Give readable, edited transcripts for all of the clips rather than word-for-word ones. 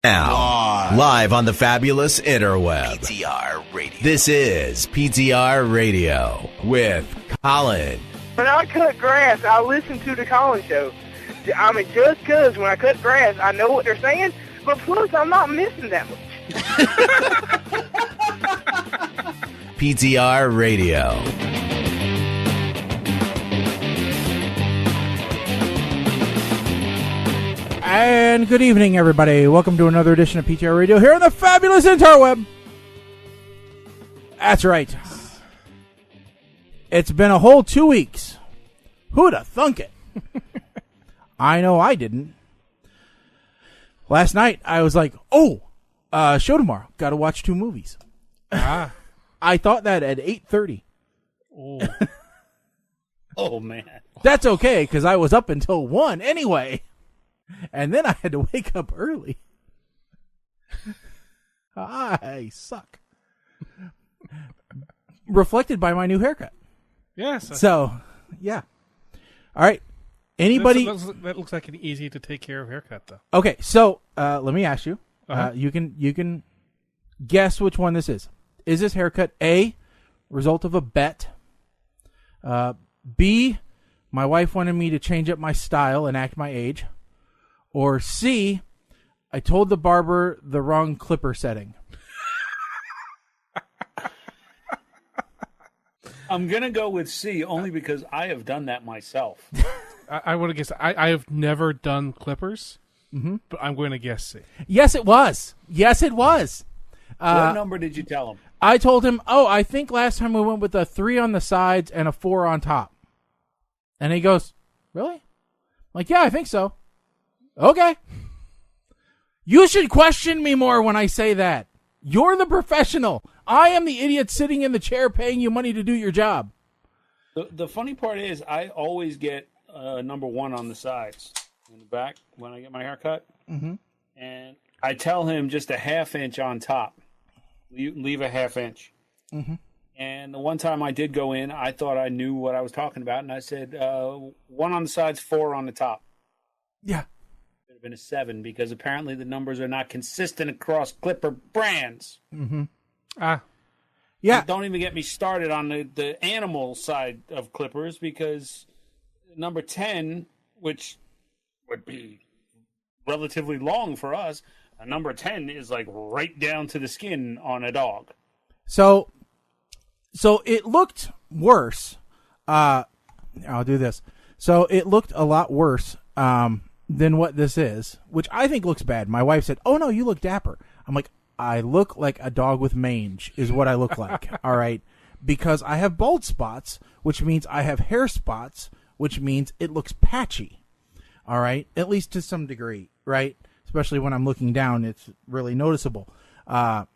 Now, live on the fabulous interweb. PTR Radio. This is PTR Radio with Colin. When I cut grass, I listen to the Colin show. I mean, just because when I cut grass, I know what they're saying, but plus I'm not missing that much. PTR Radio. And good evening, everybody. Welcome to another edition of PTR Radio here on the fabulous interweb. That's right. It's been a whole 2 weeks. Who'd have thunk it? I know I didn't. Last night, I was like, show tomorrow. Got to watch 2 movies. I thought that at 8:30. Oh. Oh, man. That's okay, because I was up until 1 anyway. And then I had to wake up early. I suck. Reflected by my new haircut. Yes. So, yeah. All right. Anybody? That looks like an easy to take care of haircut, though. Okay, so let me ask you. Uh-huh. You can guess which one this is. Is this haircut A, result of a bet? B, my wife wanted me to change up my style and act my age? Or C, I told the barber the wrong clipper setting? I'm going to go with C only because I have done that myself. I want to guess. I have never done clippers, but I'm going to guess C. Yes, it was. Yes, it was. What number did you tell him? I told him, I think last time we went with a 3 on the sides and a 4 on top. And he goes, really? I'm like, yeah, I think so. Okay. You should question me more when I say that. You're the professional. I am the idiot sitting in the chair paying you money to do your job. The funny part is I always get number 1 on the sides in the back when I get my haircut. Mm-hmm. And I tell him just a ½ inch on top. Leave a ½ inch. Mm-hmm. And the one time I did go in, I thought I knew what I was talking about. And I said, 1 on the sides, 4 on the top. Yeah. Could have been a 7 because apparently the numbers are not consistent across clipper brands. Mm-hmm. Yeah. Don't even get me started on the animal side of clippers because number 10, which would be relatively long for us, number 10 is like right down to the skin on a dog. So it looked worse. I'll do this. So it looked a lot worse than what this is, which I think looks bad. My wife said, "Oh no, you look dapper." I'm like, I look like a dog with mange is what I look like. All right. Because I have bald spots, which means I have hair spots, which means it looks patchy. All right. At least to some degree, right? Especially when I'm looking down, it's really noticeable. But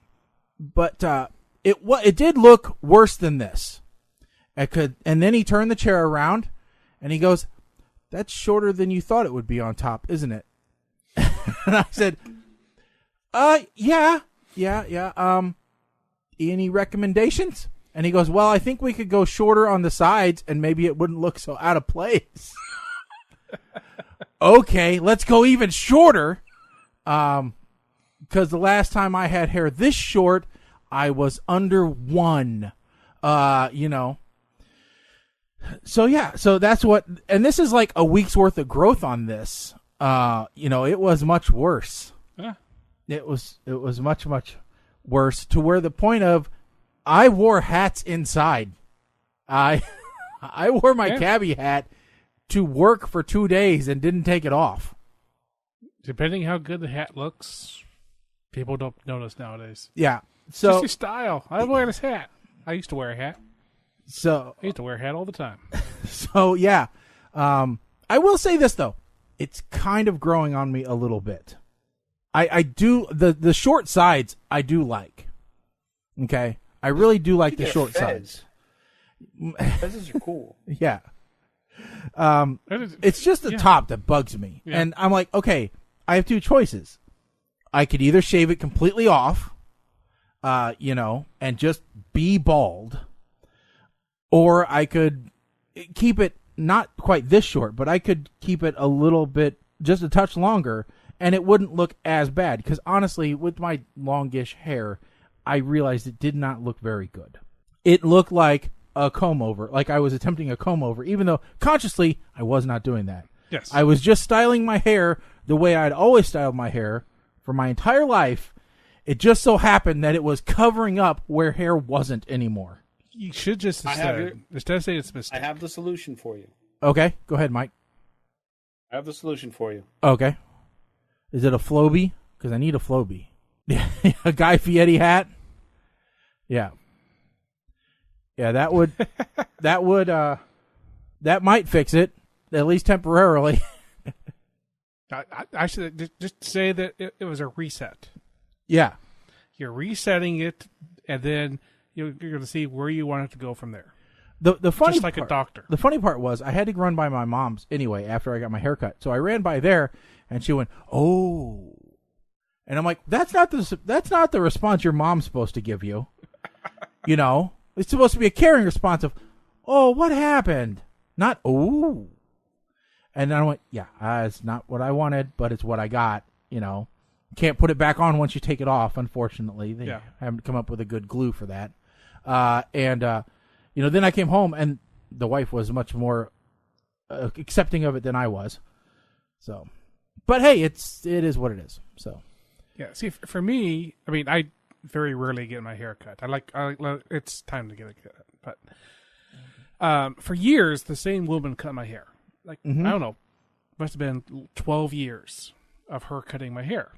it did look worse than this. And then he turned the chair around and he goes, "That's shorter than you thought it would be on top, isn't it?" And I said, yeah. Any recommendations? And he goes, "Well, I think we could go shorter on the sides and maybe it wouldn't look so out of place." Okay, let's go even shorter. Because the last time I had hair this short, I was under 1, So yeah, so that's what, and this is like a week's worth of growth on this. It was much worse. Yeah. It was much, much worse to where the point of I wore hats inside. I wore my cabbie hat to work for 2 days and didn't take it off. Depending how good the hat looks, people don't notice nowadays. Yeah. So it's just your style. I wear this hat. I used to wear a hat. So I used to wear a hat all the time. So yeah. I will say this though. It's kind of growing on me a little bit. I do the short sides I do like. Okay? I really do like the short sides. Fezes are cool. Yeah. It's just the top that bugs me. Yeah. And I'm like, okay, I have 2 choices. I could either shave it completely off, and just be bald, or I could keep it not quite this short, but I could keep it a little bit, just a touch longer, and it wouldn't look as bad. Because honestly, with my longish hair, I realized it did not look very good. It looked like a comb over, like I was attempting a comb over, even though consciously I was not doing that. Yes. I was just styling my hair the way I'd always styled my hair for my entire life. It just so happened that it was covering up where hair wasn't anymore. You should just instead say it's a mistake. I have the solution for you. Okay, go ahead, Mike. I have the solution for you. Okay. Is it a Floby? Because I need a Floby. A Guy Fieri hat? Yeah. Yeah, that might fix it, at least temporarily. I should just say that it was a reset. Yeah. You're resetting it, and then you're going to see where you want it to go from there. The funny just like part, a doctor. The funny part was I had to run by my mom's anyway after I got my haircut. So I ran by there, and she went, "Oh," and I'm like, "That's not the response your mom's supposed to give you." You know, it's supposed to be a caring response of, "Oh, what happened?" Not "Oh." And then I went, "Yeah, it's not what I wanted, but it's what I got." You know, can't put it back on once you take it off. Unfortunately, they haven't come up with a good glue for that. You know, then I came home and the wife was much more accepting of it than I was. So, but hey, it is what it is. So, yeah. See, for me, I mean, I very rarely get my hair cut. I like it's time to get it cut. But for years, the same woman cut my hair. Like I don't know, must have been 12 years of her cutting my hair.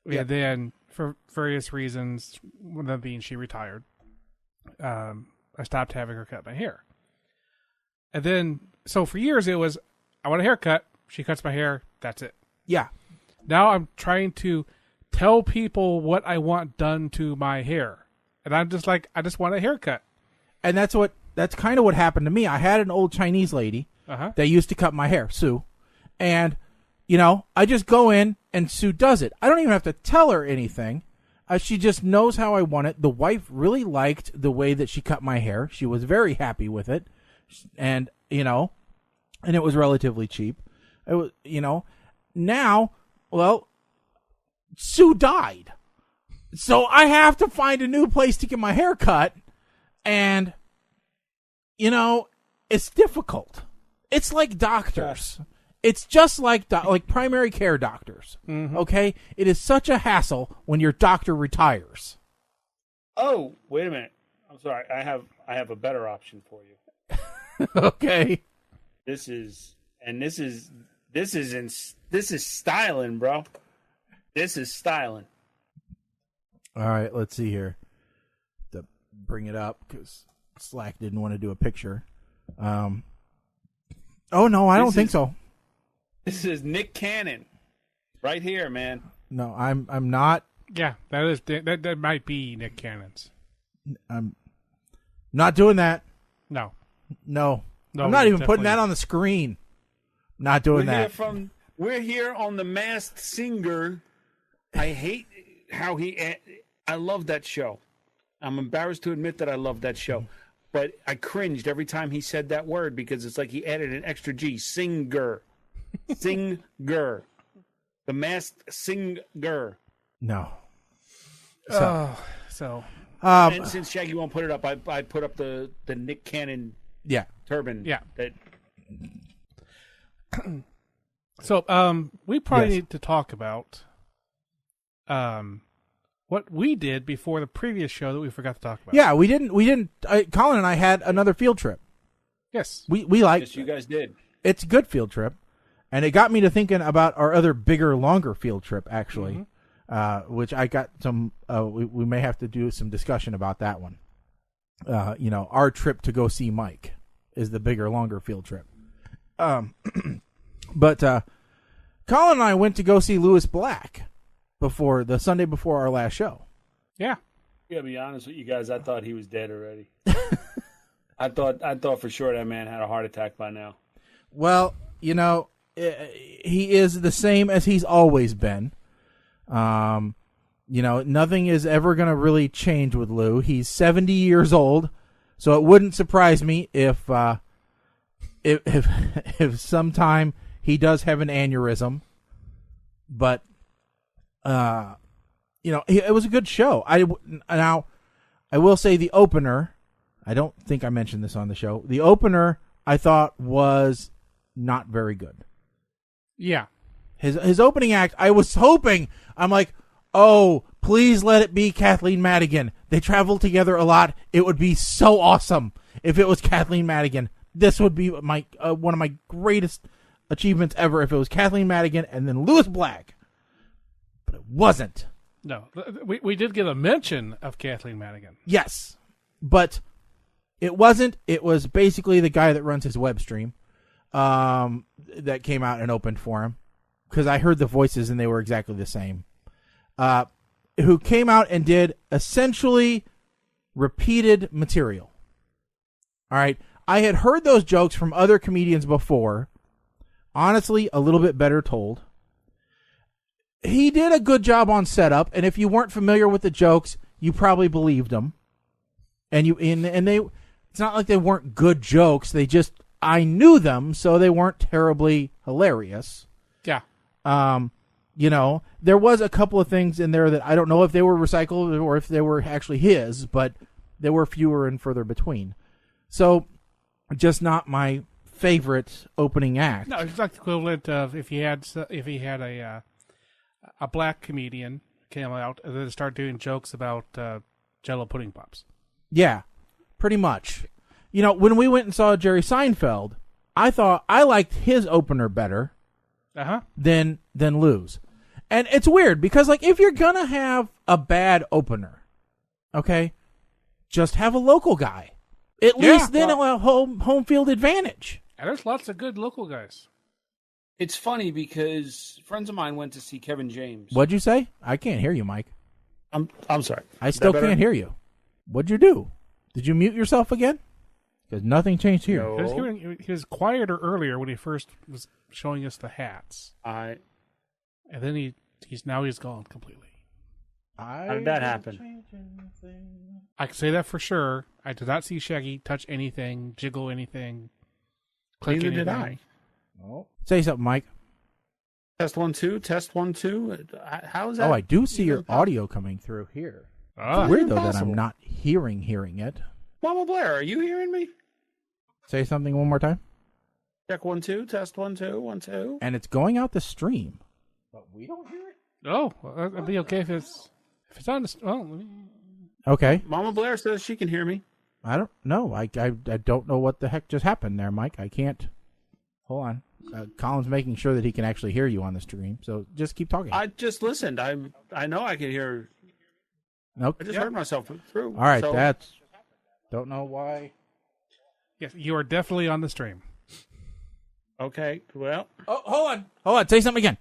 Yeah. And then for various reasons, one of them being she retired. I stopped having her cut my hair. And then, so for years it was, I want a haircut, she cuts my hair, that's it. Yeah. Now I'm trying to tell people what I want done to my hair. And I'm just like, I just want a haircut. And that's kind of what happened to me. I had an old Chinese lady that used to cut my hair, Sue. And, you know, I just go in and Sue does it. I don't even have to tell her anything. She just knows how I want it. The wife really liked the way that she cut my hair. She was very happy with it. And, you know, and it was relatively cheap. It was, you know, now, well, Sue died. So I have to find a new place to get my hair cut. And, you know, it's difficult. It's like doctors. Yeah. It's just like primary care doctors, okay? It is such a hassle when your doctor retires. Oh, wait a minute. I'm sorry. I have a better option for you. Okay. This is styling, bro. This is styling. All right, let's see here. To bring it up because Slack didn't want to do a picture. Oh no, I don't think so. This is Nick Cannon, right here, man. No, I'm not. Yeah, that might be Nick Cannon's. I'm not doing that. No, I'm not even putting that on the screen. Not doing that. We're here on The Masked Singer. I hate how I love that show. I'm embarrassed to admit that I love that show. But I cringed every time he said that word because it's like he added an extra G. Singer. Singer. The Masked Singer. No. And since Shaggy won't put it up, I put up the Nick Cannon turban. Yeah. That... So we probably need to talk about what we did before the previous show that we forgot to talk about. Yeah, we didn't. Colin and I had another field trip. Yes. We liked. Yes, you guys did. It's a good field trip. And it got me to thinking about our other bigger, longer field trip, actually, which I got some, we may have to do some discussion about that one. You know, our trip to go see Mike is the bigger, longer field trip. But Colin and I went to go see Lewis Black the Sunday before our last show. Yeah. Yeah, to be honest with you guys, I thought he was dead already. I thought for sure that man had a heart attack by now. Well, you know, he is the same as he's always been. You know, nothing is ever going to really change with Lou. He's 70 years old, so it wouldn't surprise me if sometime he does have an aneurysm. But it was a good show. Now, I will say the opener, I don't think I mentioned this on the show. The opener I thought was not very good. Yeah. His opening act, I was hoping, I'm like, oh, please let it be Kathleen Madigan. They travel together a lot. It would be so awesome if it was Kathleen Madigan. This would be my one of my greatest achievements ever if it was Kathleen Madigan and then Lewis Black. But it wasn't. No. We did get a mention of Kathleen Madigan. Yes. But it wasn't. It was basically the guy that runs his web stream that came out and opened for him. Because I heard the voices and they were exactly the same. Who came out and did essentially repeated material. All right. I had heard those jokes from other comedians before. Honestly, a little bit better told. He did a good job on setup, and if you weren't familiar with the jokes, you probably believed them. And they, it's not like they weren't good jokes. They just, I knew them, so they weren't terribly hilarious. Yeah. There was a couple of things in there that I don't know if they were recycled or if they were actually his, but they were fewer and further between. So, just not my favorite opening act. No, it's like the equivalent of if he had a black comedian came out and then start doing jokes about Jell-O pudding pops. Yeah, pretty much. When we went and saw Jerry Seinfeld, I thought I liked his opener better than Lou's. And it's weird because, like, if you're going to have a bad opener, okay, just have a local guy. At least then it'll have home field advantage. And there's lots of good local guys. It's funny because friends of mine went to see Kevin James. What'd you say? I can't hear you, Mike. I'm sorry. I still can't hear you. What'd you do? Did you mute yourself again? Because nothing changed here. No. He was quieter earlier when he first was showing us the hats. And then he's gone completely. How did that happen? I can say that for sure. I did not see Shaggy touch anything, jiggle anything, click Neither anything. did I. Oh. Say something, Mike. Test 1 2. Test 1 2. How is that? Oh, I do see your audio coming through here. It's weird though that I'm not hearing it. Mama Blair, are you hearing me? Say something one more time. Check 1 2. Test 1 2. 1 2. And it's going out the stream, but we don't hear it. Oh, well, that'd be okay if it's on the. Well, okay. Mama Blair says she can hear me. I don't know. I don't know what the heck just happened there, Mike. I can't. Hold on. Colin's making sure that he can actually hear you on the stream, so just keep talking. I just listened. I know I can hear. Nope. I just heard myself through. All right, that's. Don't know why. yes, you are definitely on the stream. Okay. Well. Oh, hold on. Say something again.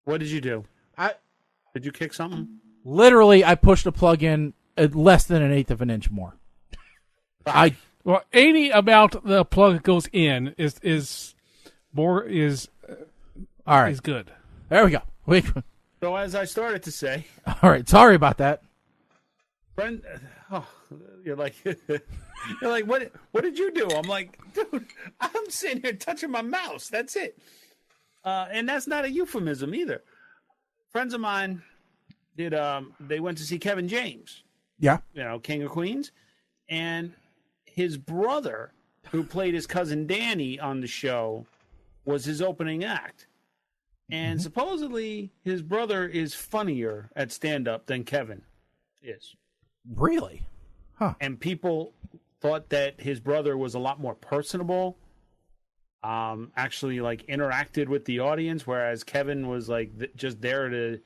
What did you do? Did you kick something? Literally, I pushed a plug in less than an eighth of an inch more. Well, any amount the plug goes in is all right. Is good. There we go. So as I started to say. All right. Sorry about that. Friend, you're like, what did you do? I'm like, dude, I'm sitting here touching my mouse. That's it. And that's not a euphemism either. Friends of mine they went to see Kevin James. Yeah. King of Queens. And his brother, who played his cousin Danny on the show, was his opening act. And supposedly his brother is funnier at stand-up than Kevin is. Really? Huh. And people thought that his brother was a lot more personable, actually like interacted with the audience, whereas Kevin was like just there to,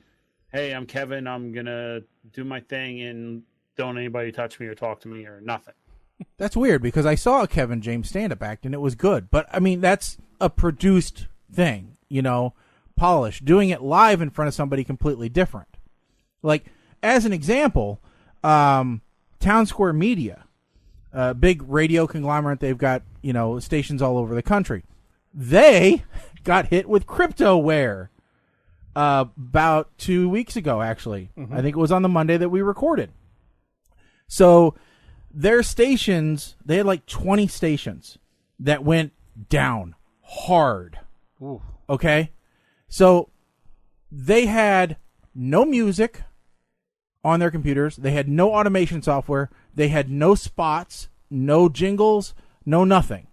hey, I'm Kevin, I'm going to do my thing and don't anybody touch me or talk to me or nothing. That's weird because I saw a Kevin James stand-up act and it was good. But, I mean, that's a produced thing, polished. Doing it live in front of somebody completely different. Like, as an example, Town Square Media, a big radio conglomerate, they've got, stations all over the country. They got hit with cryptoware about 2 weeks ago, actually. I think it was on the Monday that we recorded. So their stations, they had like 20 stations that went down hard. Ooh. Okay? So they had no music on their computers. They had no automation software. They had no spots, no jingles, no nothing.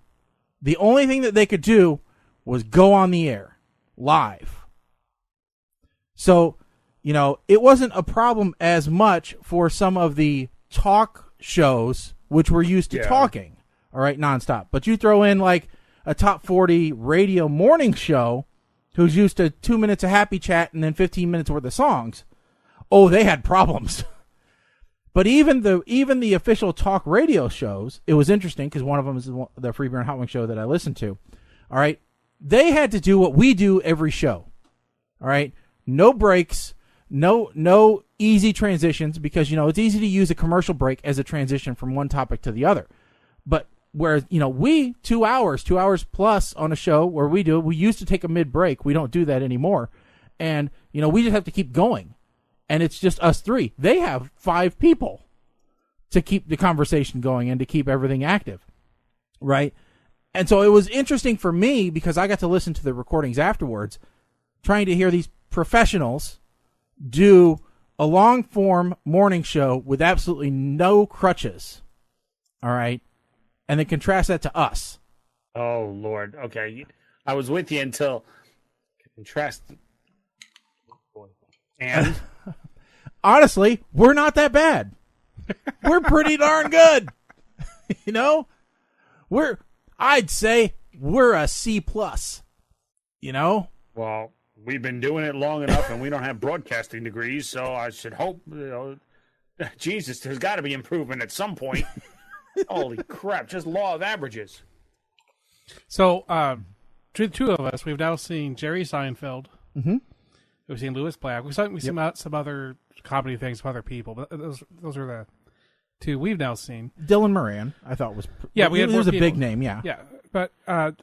The only thing that they could do was go on the air live. So, it wasn't a problem as much for some of the talk shows, which were used to talking, all right, nonstop. But you throw in like a top 40 radio morning show who's used to 2 minutes of happy chat and then 15 minutes worth of songs. Oh, they had problems. But even the official talk radio shows, it was interesting because one of them is the Free Beer and Hot Wing show that I listened to. All right. They had to do what we do every show. All right. No breaks, no easy transitions because, it's easy to use a commercial break as a transition from one topic to the other. But whereas, we 2 hours plus on a show where we used to take a mid break. We don't do that anymore. And, we just have to keep going. And it's just us three. They have 5 people to keep the conversation going and to keep everything active, right? And so it was interesting for me because I got to listen to the recordings afterwards, trying to hear these professionals do a long-form morning show with absolutely no crutches, all right? And then contrast that to us. Oh, Lord. Okay. I was with you until contrast. And... Honestly, we're not that bad. We're pretty darn good. I'd say we're a C+. Well, we've been doing it long enough and we don't have broadcasting degrees, so I should hope, Jesus, there's got to be improvement at some point. Holy crap, just law of averages. So, to the two of us, we've now seen Jerry Seinfeld. Mm-hmm. We've seen Louis Black. We've seen some other comedy things from other people, but those are the two we've now seen. Dylan Moran, I thought was he was a big name, yeah. Yeah, but I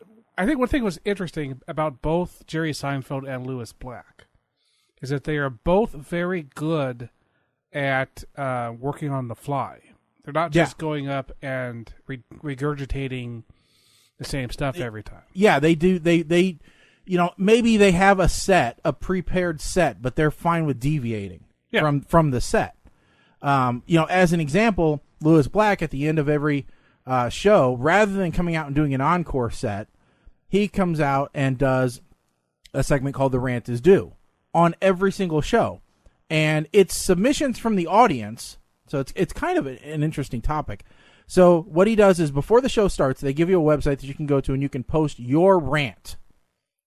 think one thing was interesting about both Jerry Seinfeld and Louis Black is that they are both very good at working on the fly. They're not just going up and regurgitating the same stuff every time. Yeah, they do. They maybe they have a prepared set, but they're fine with deviating from the set. As an example, Louis Black at the end of every show, rather than coming out and doing an encore set, he comes out and does a segment called The Rant is Due on every single show. And it's submissions from the audience, so it's kind of an interesting topic. So what he does is before the show starts, they give you a website that you can go to and you can post your rant.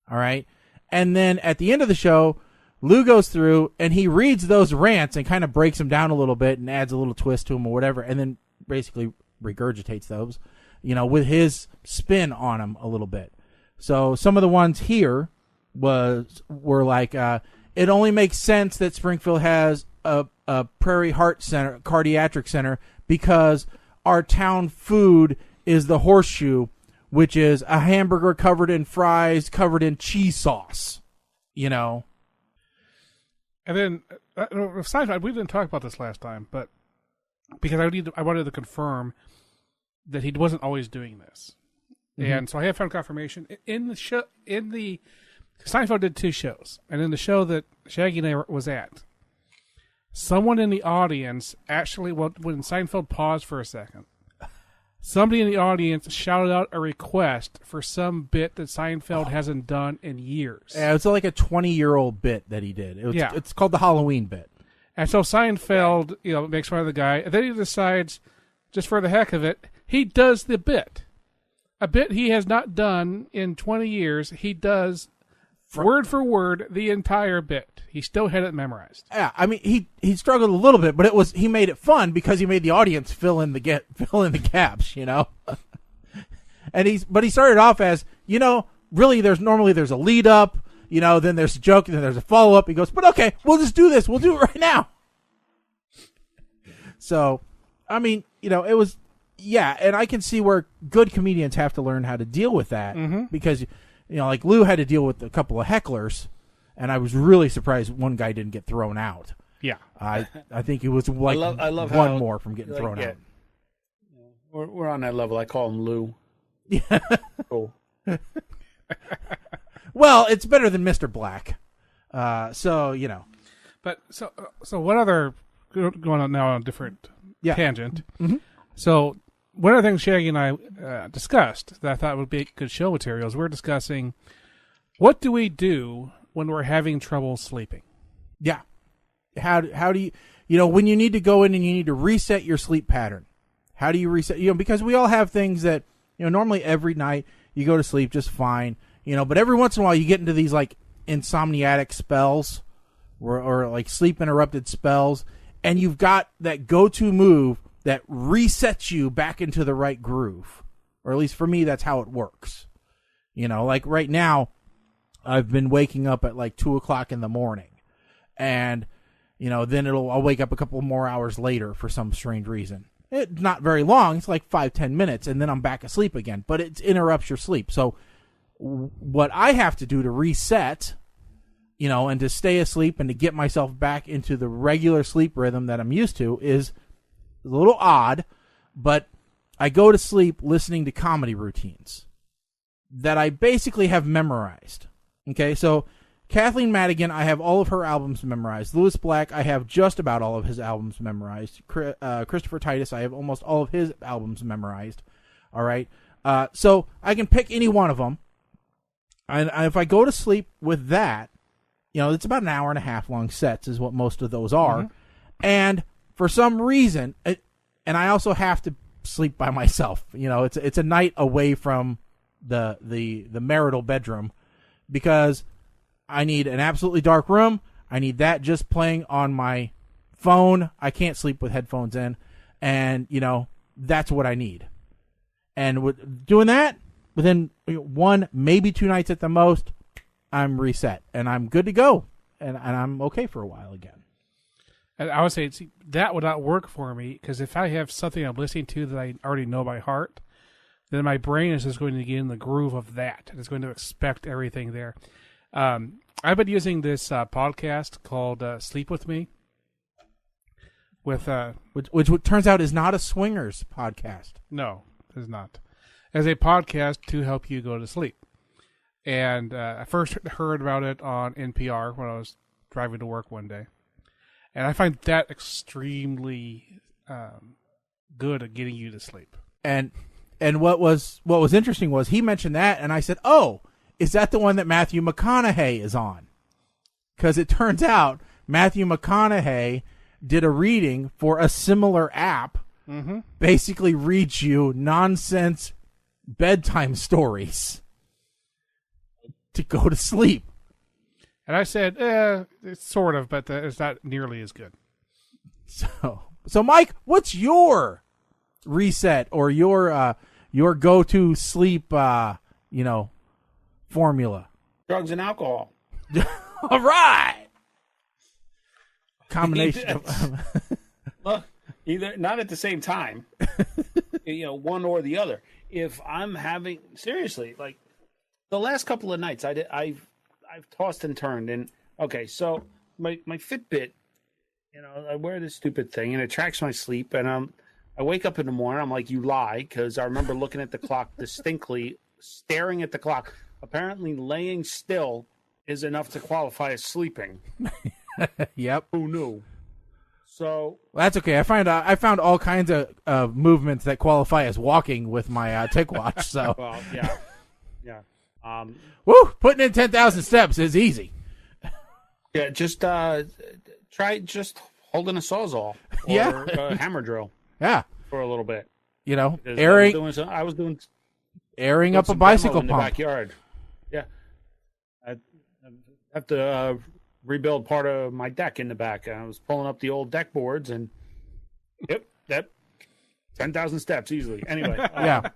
All right. And then at the end of the show, Lou goes through and he reads those rants and kind of breaks them down a little bit and adds a little twist to them or whatever. And then basically regurgitates those, with his spin on them a little bit. So some of the ones here were like, it only makes sense that Springfield has a Prairie Heart Center, cardiac center, because our town food is the Horseshoe, which is a hamburger covered in fries, covered in cheese sauce, And then, we didn't talk about this last time, but because I wanted to confirm that he wasn't always doing this. Mm-hmm. And so I have found confirmation. In the show, Seinfeld did 2 shows, and in the show that Shaggy and I was at, someone in the audience actually, when Seinfeld paused for a second, somebody in the audience shouted out a request for some bit that Seinfeld hasn't done in years. Yeah, it's like a 20-year-old bit that he did. It's called the Halloween bit. And so Seinfeld, makes fun of the guy, and then he decides, just for the heck of it, he does the bit. A bit he has not done in 20 years, he does word for word the entire bit. He still had it memorized. Yeah, I mean he struggled a little bit, but he made it fun because he made the audience fill in the gaps, And he started off as, really there's a lead up, then there's a joke, and then there's a follow up. He goes, but okay, we'll just do this. We'll do it right now. So, I mean, it was, and I can see where good comedians have to learn how to deal with that because, like Lou had to deal with a couple of hecklers, and I was really surprised one guy didn't get thrown out. Yeah. I think it was like I love one more from getting thrown out. We're on that level. I call him Lou. Yeah. Cool. Well, it's better than Mr. Black. But so what other going on now on a different tangent? Mm-hmm. So one of the things Shaggy and I discussed that I thought would be good show materials. We're discussing what do we do when we're having trouble sleeping. Yeah. How do you when you need to go in and you need to reset your sleep pattern? How do you reset? Because we all have things that normally every night you go to sleep just fine. But every once in a while you get into these like insomniatic spells or like sleep interrupted spells, and you've got that go-to move that resets you back into the right groove. Or at least for me, that's how it works. Like right now, I've been waking up at like 2:00 in the morning, and then I'll wake up a couple more hours later for some strange reason. It's not very long. It's like 5-10 minutes, and then I'm back asleep again. But it interrupts your sleep. So what I have to do to reset, and to stay asleep and to get myself back into the regular sleep rhythm that I'm used to is a little odd, but I go to sleep listening to comedy routines that I basically have memorized. Okay, so Kathleen Madigan, I have all of her albums memorized. Lewis Black, I have just about all of his albums memorized. Christopher Titus, I have almost all of his albums memorized. All right, so I can pick any one of them. And if I go to sleep with that, it's about an hour and a half long sets is what most of those are. Mm-hmm. And for some reason, and I also have to sleep by myself. It's a night away from the marital bedroom because I need an absolutely dark room. I need that just playing on my phone. I can't sleep with headphones in, and that's what I need. And with doing that, within 1, maybe 2 nights at the most, I'm reset and I'm good to go, and I'm okay for a while again. And I would say that would not work for me because if I have something I'm listening to that I already know by heart, then my brain is just going to get in the groove of that. It's going to expect everything there. I've been using this podcast called Sleep With Me, with which turns out is not a swingers podcast. No, it's not. As a podcast to help you go to sleep. And I first heard about it on NPR when I was driving to work one day. And I find that extremely good at getting you to sleep. And what was interesting was he mentioned that, and I said, "Oh, is that the one that Matthew McConaughey is on?" Because it turns out Matthew McConaughey did a reading for a similar app. Mm-hmm. Basically reads you nonsense bedtime stories to go to sleep. And I said, it's sort of, but it's not nearly as good. So Mike, what's your reset or your go-to sleep, formula? Drugs and alcohol. All right. Combination of... Look, either not at the same time, one or the other. If I'm having seriously, like the last couple of nights, I've tossed and turned, and okay, so my Fitbit, I wear this stupid thing, and it tracks my sleep, and I wake up in the morning, I'm like, you lie, because I remember looking at the clock distinctly, staring at the clock. Apparently, laying still is enough to qualify as sleeping. Yep. Who knew? So that's okay. I found all kinds of movements that qualify as walking with my Tick Watch. So well, yeah. Woo! Putting in 10,000 steps is easy. Yeah, just try just holding a sawzall or a hammer drill. Yeah, for a little bit. Airing. I was doing airing up a bicycle in pump the backyard. Yeah, I have to rebuild part of my deck in the back. I was pulling up the old deck boards, and yep, 10,000 steps easily. Anyway, yeah.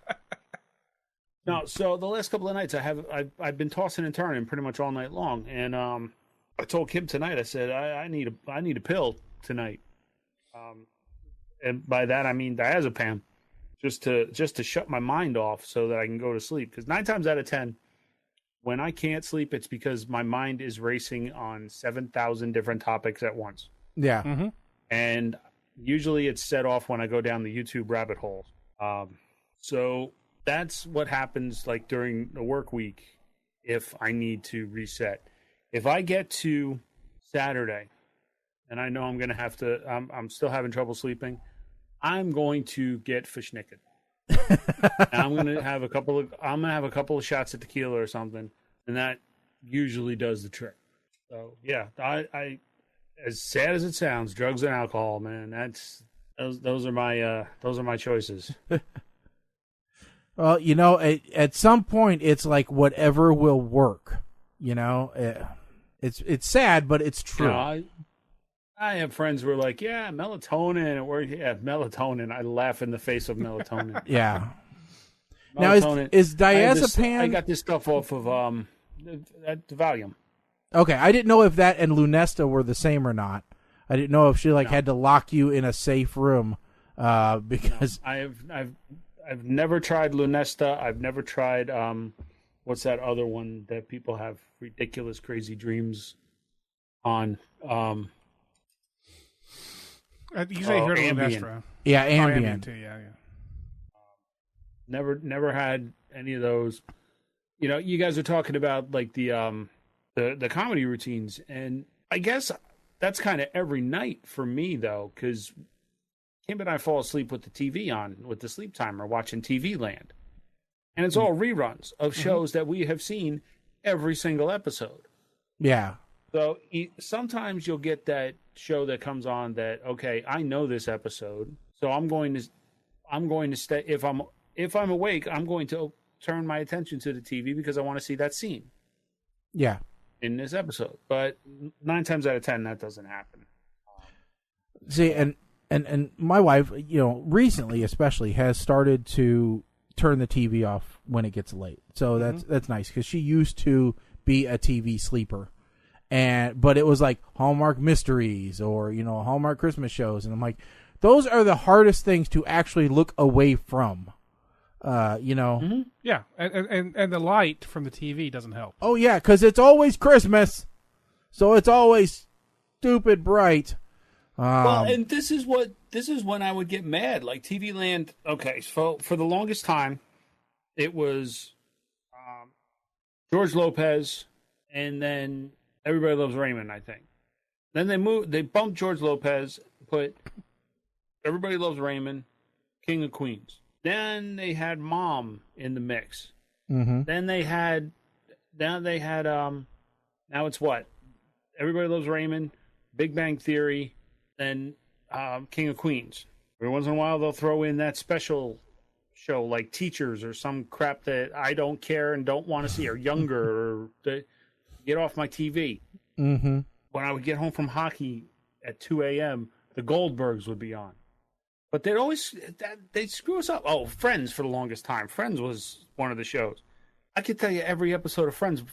No, so the last couple of nights I've been tossing and turning pretty much all night long, and I told Kim tonight. I said I need a pill tonight, and by that I mean diazepam, just to shut my mind off so that I can go to sleep. Because 9 times out of 10, when I can't sleep, it's because my mind is racing on 7,000 different topics at once. Yeah, mm-hmm. And usually it's set off when I go down the YouTube rabbit hole. So that's what happens like during the work week if I need to reset. If I get to Saturday and I know I'm going to have to, I'm still having trouble sleeping, I'm going to get fish naked. I'm going to have a couple of shots of tequila or something, and that usually does the trick. So yeah, I as sad as it sounds, drugs and alcohol, man, those are my choices. Well, at some point it's like whatever will work. It's sad, but it's true. I have friends who are like, yeah, melatonin, or melatonin. I laugh in the face of melatonin. Yeah. Now is diazepam? I got this stuff off of the Valium. Okay, I didn't know if that and Lunesta were the same or not. I didn't know if she had to lock you in a safe room because no, I've never tried Lunesta. I've never tried what's that other one that people have ridiculous, crazy dreams on? You say heard of Lunesta. Yeah, Ambien too. Yeah. Never had any of those. You guys are talking about like the comedy routines, and I guess that's kind of every night for me though, because Kim and I fall asleep with the TV on, with the sleep timer, watching TV Land, and it's all reruns of shows that we have seen every single episode. Yeah. So sometimes you'll get that show that comes on that, okay, I know this episode, so I'm going to stay. If I'm awake, I'm going to turn my attention to the TV because I want to see that scene. Yeah. In this episode, but 9 times out of 10, that doesn't happen. See, and my wife, recently especially has started to turn the TV off when it gets late. So that's nice because she used to be a TV sleeper. But it was like Hallmark mysteries or, Hallmark Christmas shows. And I'm like, those are the hardest things to actually look away from, Mm-hmm. Yeah. And the light from the TV doesn't help. Oh, yeah, because it's always Christmas. So it's always stupid bright. Well, and this is when I would get mad. Like TV Land, okay, so for the longest time, it was George Lopez and then Everybody Loves Raymond, I think. Then they bumped George Lopez, put Everybody Loves Raymond, King of Queens. Then they had Mom in the mix. Mm-hmm. Then they had now it's what? Everybody Loves Raymond, Big Bang Theory, then King of Queens. Every once in a while they'll throw in that special show like Teachers or some crap that I don't care and don't want to see, or Younger, or get off my TV. Mm-hmm. When I would get home from hockey at 2 a.m., the Goldbergs would be on. But they'd screw us up. Oh, Friends for the longest time. Friends was one of the shows. I could tell you every episode of Friends,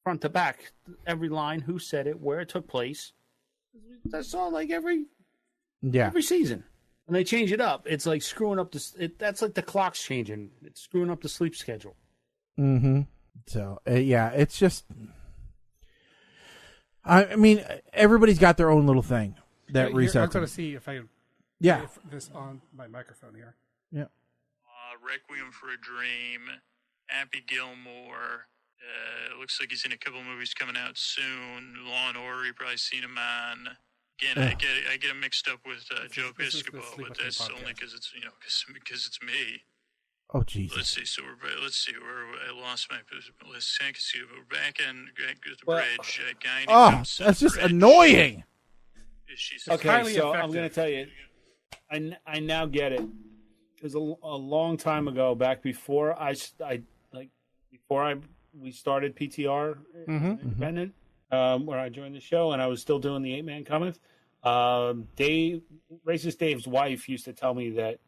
front to back, every line, who said it, where it took place. That's all like every season. And they change it up. It's like screwing up that's like the clock's changing. It's screwing up the sleep schedule. Mm-hmm. So, it's just... I mean, everybody's got their own little thing that resets. I'm going to see if I get this on my microphone here. Yeah. Requiem for a Dream, Happy Gilmore. It looks like he's in a couple movies coming out soon. Law and Order, you've probably seen him on. Again, I get him mixed up with Joe Piscopo, but that's only because it's because it's me. Oh, Jesus. Let's see. I lost my list. We're back in the bridge. That's just annoying. Okay, so I'm going to tell you, I now get it. It was a long time ago, back before we started PTR Independent, where I joined the show, and I was still doing the 8-Man Cometh. Racist Dave's wife used to tell me that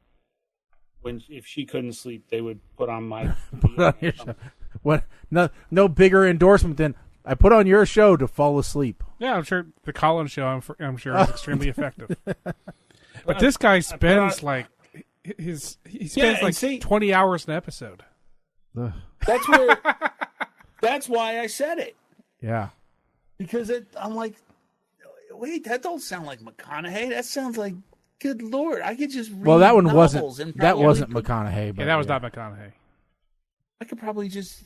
if she couldn't sleep, they would put on my show. What? No bigger endorsement than I put on your show to fall asleep. Yeah, I'm sure the Colin show. I'm sure is extremely effective. But this guy spends he spends 20 hours an episode. That's why I said it. Yeah. Because I'm like, wait, that don't sound like McConaughey. That sounds like, good Lord, I could just read that one wasn't McConaughey. But that was not McConaughey. I could probably just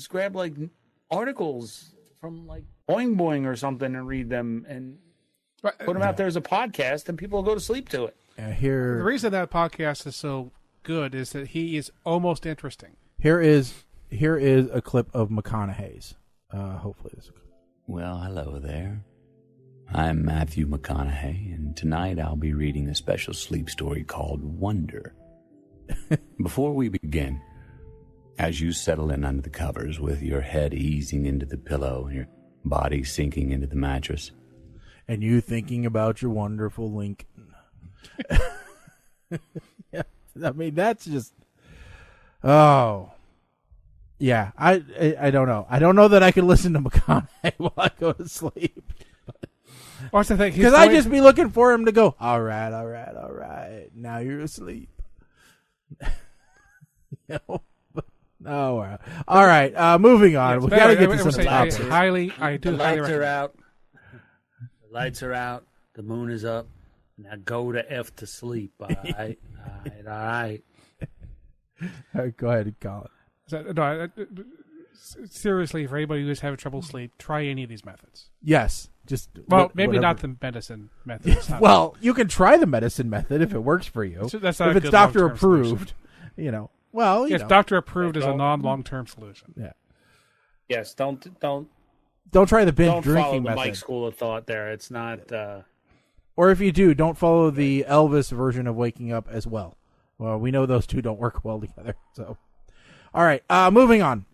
grab like articles from like Boing Boing or something and read them and put them out there as a podcast, and people will go to sleep to it. The reason that podcast is so good is that he is almost interesting. Here is a clip of McConaughey's. Hopefully this. Well, hello there. I'm Matthew McConaughey, and tonight I'll be reading a special sleep story called Wonder. Before we begin, as you settle in under the covers with your head easing into the pillow and your body sinking into the mattress, and you thinking about your wonderful Lincoln. Yeah, I mean, that's just... Oh. Yeah, I don't know. I don't know that I could listen to McConaughey while I go to sleep. What's the thing? Because I'd just be looking for him to go, all right, now you're asleep. You know? Oh, all right. Moving on. Yes, we got to get to some the topics. The lights are out. The lights are out. The moon is up. Now go to F to sleep. All right. All right. Go ahead, Colin. Seriously, for anybody who's having trouble sleep, try any of these methods. Yes. Maybe not the medicine method. Well, you can try the medicine method if it works for you. So that's not if it's doctor approved, you know. Well, it's doctor approved as a non-long-term solution. Yeah. Yes. Don't try the binge don't drinking follow the method. Mike school of thought. There, it's not. Or if you do, don't follow the Elvis version of waking up as well. Well, we know those two don't work well together. So, all right. Moving on.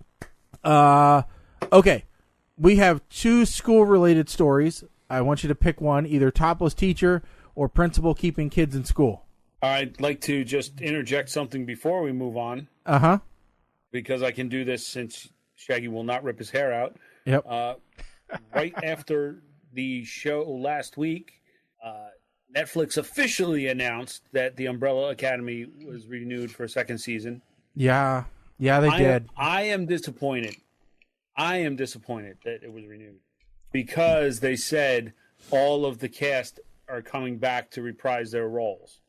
Okay. We have 2 school-related stories. I want you to pick one, either topless teacher or principal keeping kids in school. I'd like to just interject something before we move on. Uh-huh. Because I can do this since Shaggy will not rip his hair out. Yep. Right after the show last week, Netflix officially announced that The Umbrella Academy was renewed for a second season. Yeah. Yeah, they did. I am disappointed. That it was renewed because they said all of the cast are coming back to reprise their roles,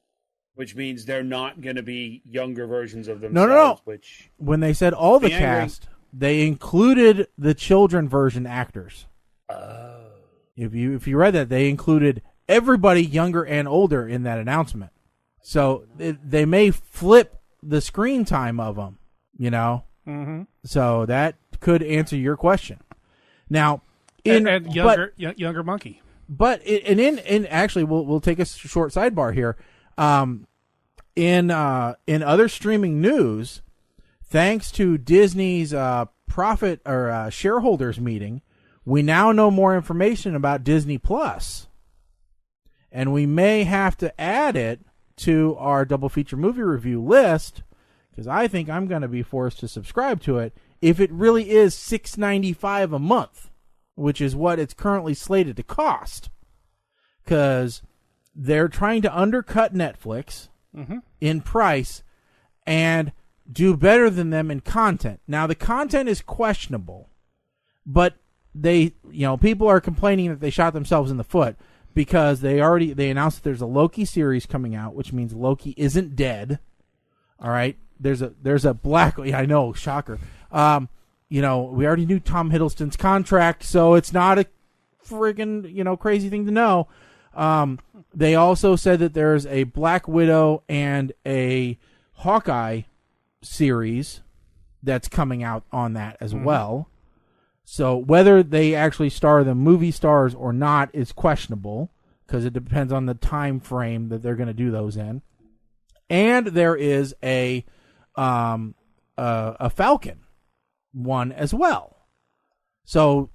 which means they're not going to be younger versions of themselves. No. Which, when they said all the cast, they included the children version actors. Oh. If you read that, they included everybody younger and older in that announcement. So they may flip the screen time of them, you know. Mm-hmm. So that could answer your question. Now, younger monkey. But actually, we'll take a short sidebar here. In other streaming news, thanks to Disney's profit or shareholders meeting, we now know more information about Disney Plus, and we may have to add it to our double feature movie review list because I think I'm going to be forced to subscribe to it if it really is $6.95 a month, which is what it's currently slated to cost. Because they're trying to undercut Netflix in price and do better than them in content. Now, the content is questionable, but people are complaining that they shot themselves in the foot because they announced that there's a Loki series coming out, which means Loki isn't dead. All right, there's a black. Yeah, I know, shocker. We already knew Tom Hiddleston's contract, so it's not a friggin' crazy thing to know. They also said that there's a Black Widow and a Hawkeye series that's coming out on that as well. So whether they actually star the movie stars or not is questionable because it depends on the time frame that they're going to do those in. And there is a Falcon one as well. So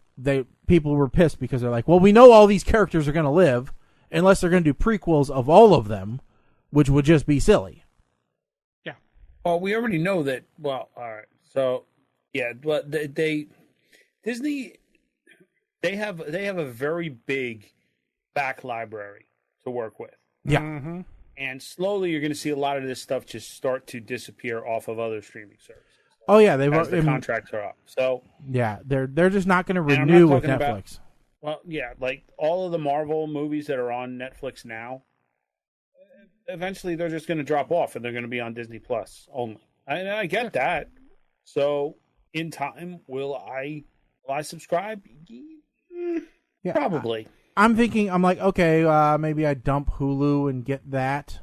people were pissed because they're like, well, we know all these characters are going to live unless they're going to do prequels of all of them, which would just be silly. Yeah. Well, we already know that. Well, all right. So, yeah, but Disney, they have a very big back library to work with. Yeah. Mm-hmm. And slowly you're going to see a lot of this stuff just start to disappear off of other streaming services. Oh yeah, as the contracts are up. So yeah, they're just not going to renew with Netflix. Like all of the Marvel movies that are on Netflix now, eventually they're just going to drop off and they're going to be on Disney Plus only. I get that. So in time, will I Will I subscribe? Yeah, Probably. I'm thinking, I'm like, okay, maybe I dump Hulu and get that.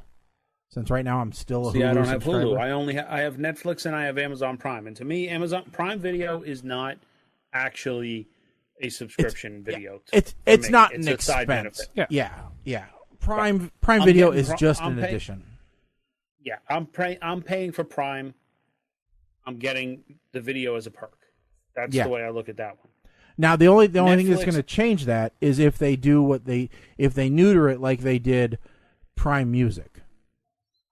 Since right now I'm still a Hulu I don't have subscriber. Hulu. I have Netflix and I have Amazon Prime. And to me, Amazon Prime Video is not actually a subscription video. It's not it's an a side expense. benefit. Yeah. Prime Video is just an paying, addition. Yeah, I'm paying for Prime. I'm getting the video as a perk. That's the way I look at that one. Now the only thing that's going to change that is if they do if they neuter it like they did Prime Music.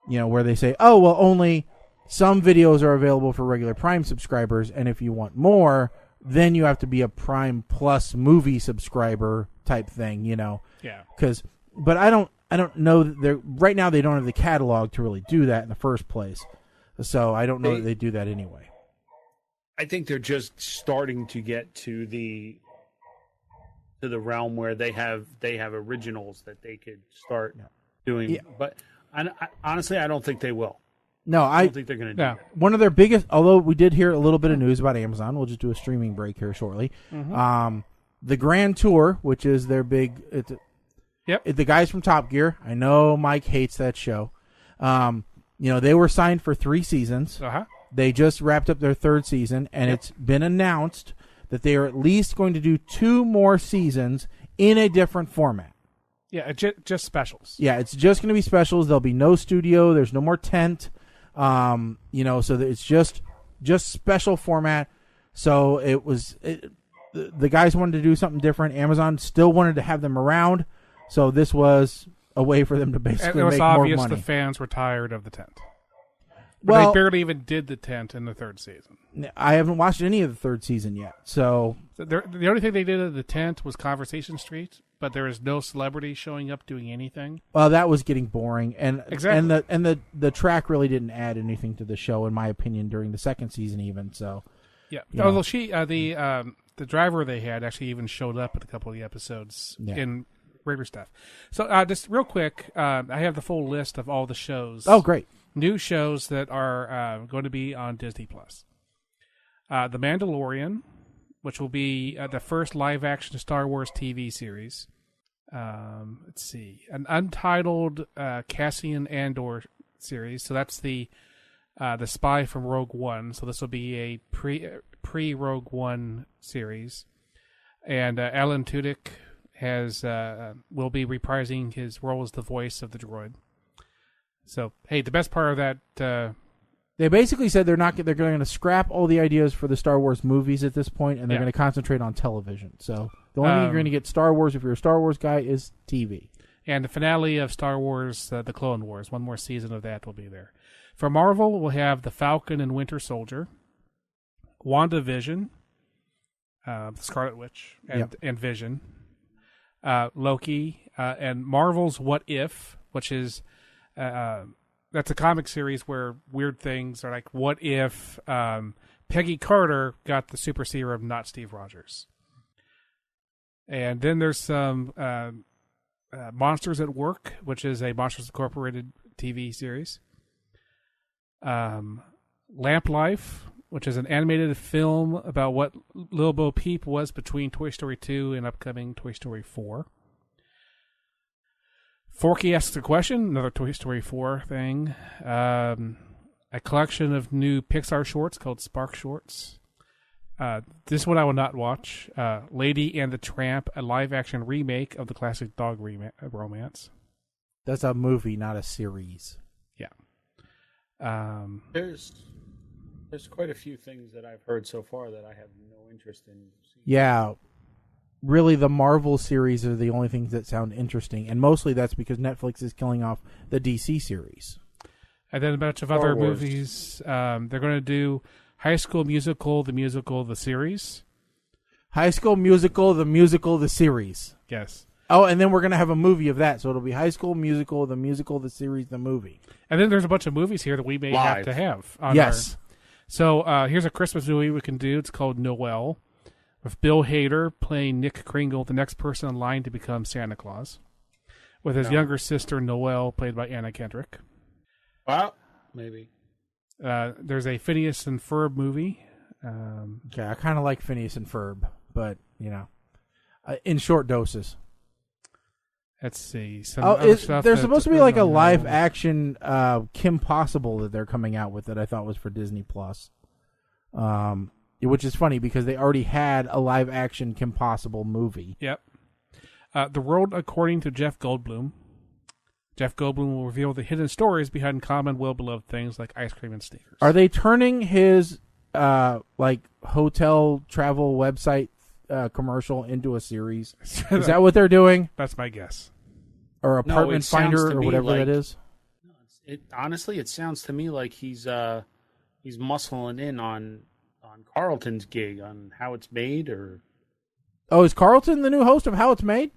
Where they say, oh, well, only some videos are available for regular Prime subscribers, and if you want more, then you have to be a Prime Plus movie subscriber type thing, Yeah. But I don't know that right now they don't have the catalog to really do that in the first place. So I don't know that they do that anyway. I think they're just starting to get to the realm where they have originals that they could start doing. Yeah. But honestly, I don't think they will. No, I don't think they're going to do that. One of their biggest, although we did hear a little bit of news about Amazon, we'll just do a streaming break here shortly. Mm-hmm. The Grand Tour, which is their big, the guys from Top Gear. I know Mike hates that show. They were signed for 3 seasons. Uh-huh. They just wrapped up their 3rd season, and it's been announced that they are at least going to do 2 more seasons in a different format. Yeah, just specials. Yeah, it's just going to be specials. There'll be no studio. There's no more tent. So that it's just special format. So the guys wanted to do something different. Amazon still wanted to have them around. So this was a way for them to basically make more money. It was obvious the fans were tired of the tent. But they barely even did the tent in the 3rd season. I haven't watched any of the 3rd season yet. So the only thing they did at the tent was Conversation Street, but there is no celebrity showing up doing anything. Well, that was getting boring, and exactly. and the track really didn't add anything to the show, in my opinion, during the 2nd season even. So yeah, although the driver they had actually even showed up at a couple of the episodes in regular stuff. So just real quick, I have the full list of all the shows. Oh, great. New shows that are going to be on Disney+. The Mandalorian, which will be the first live-action Star Wars TV series. Let's see. An untitled Cassian Andor series. So that's the spy from Rogue One. So this will be a pre-Rogue One series. And Alan Tudyk will be reprising his role as the voice of the droid. So, hey, the best part of that... they basically said they're going to scrap all the ideas for the Star Wars movies at this point, and they're going to concentrate on television. So the only thing you're going to get Star Wars, if you're a Star Wars guy, is TV. And the finale of Star Wars, The Clone Wars, one more season of that will be there. For Marvel, we'll have The Falcon and Winter Soldier, WandaVision, The Scarlet Witch, and Vision, Loki, and Marvel's What If, which is... that's a comic series where weird things are like, what if Peggy Carter got the super serum, not Steve Rogers? And then there's some Monsters at Work, which is a Monsters Incorporated TV series. Lamp Life, which is an animated film about what Lil Bo Peep was between Toy Story 2 and upcoming Toy Story 4. Forky Asks a Question, another Toy Story 4 thing. A collection of new Pixar shorts called Spark Shorts. This one I will not watch. Lady and the Tramp, a live-action remake of the classic dog romance. That's a movie, not a series. Yeah. There's quite a few things that I've heard so far that I have no interest in seeing. Yeah. Really, the Marvel series are the only things that sound interesting, and mostly that's because Netflix is killing off the DC series. And then a bunch of other movies. They're going to do High School Musical, the series. High School Musical, the series. Yes. Oh, and then we're going to have a movie of that, so it'll be High School Musical, the series, the movie. And then there's a bunch of movies here that we may have to have. Yes. So here's a Christmas movie we can do. It's called Noel. With Bill Hader playing Nick Kringle, the next person in line to become Santa Claus. With his younger sister, Noelle, played by Anna Kendrick. Well, maybe. There's a Phineas and Ferb movie. Okay, I kind of like Phineas and Ferb. but in short doses. Let's see. There's supposed to be like a live action Kim Possible that they're coming out with that I thought was for Disney Plus. Which is funny because they already had a live action Kim Possible movie. Yep. The World According to Jeff Goldblum. Jeff Goldblum will reveal the hidden stories behind common, well-beloved things like ice cream and sneakers. Are they turning his hotel travel website commercial into a series? Is that what they're doing? That's my guess. Or Apartment Finder or whatever that is? Honestly, it sounds to me like he's muscling in on Carlton's gig on How It's Made, or is Carlton the new host of How It's Made?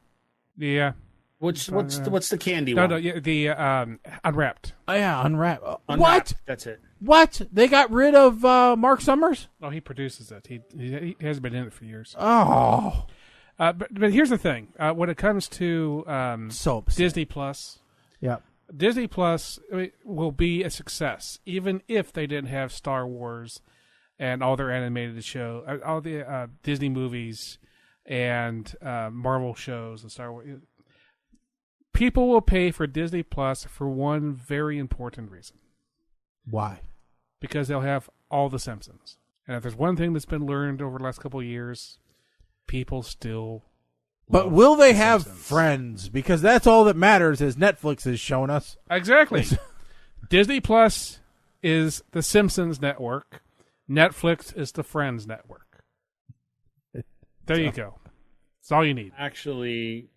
Yeah. What's the candy one? No, the Unwrapped. Oh yeah, Unwrapped. Unwrapped. What? That's it. What? They got rid of Mark Summers? No, he produces it. He hasn't been in it for years. Oh. But here's the thing. When it comes to soaps, Disney Plus, Disney Plus will be a success, even if they didn't have Star Wars and all their animated show, all the Disney movies and Marvel shows and Star Wars. People will pay for Disney Plus for one very important reason. Why? Because they'll have all the Simpsons. And if there's one thing that's been learned over the last couple of years, people still But will they have Friends? Because that's all that matters, as Netflix has shown us. Exactly. Disney Plus is the Simpsons network. Netflix is the Friends network. There you go. That's all you need. Actually,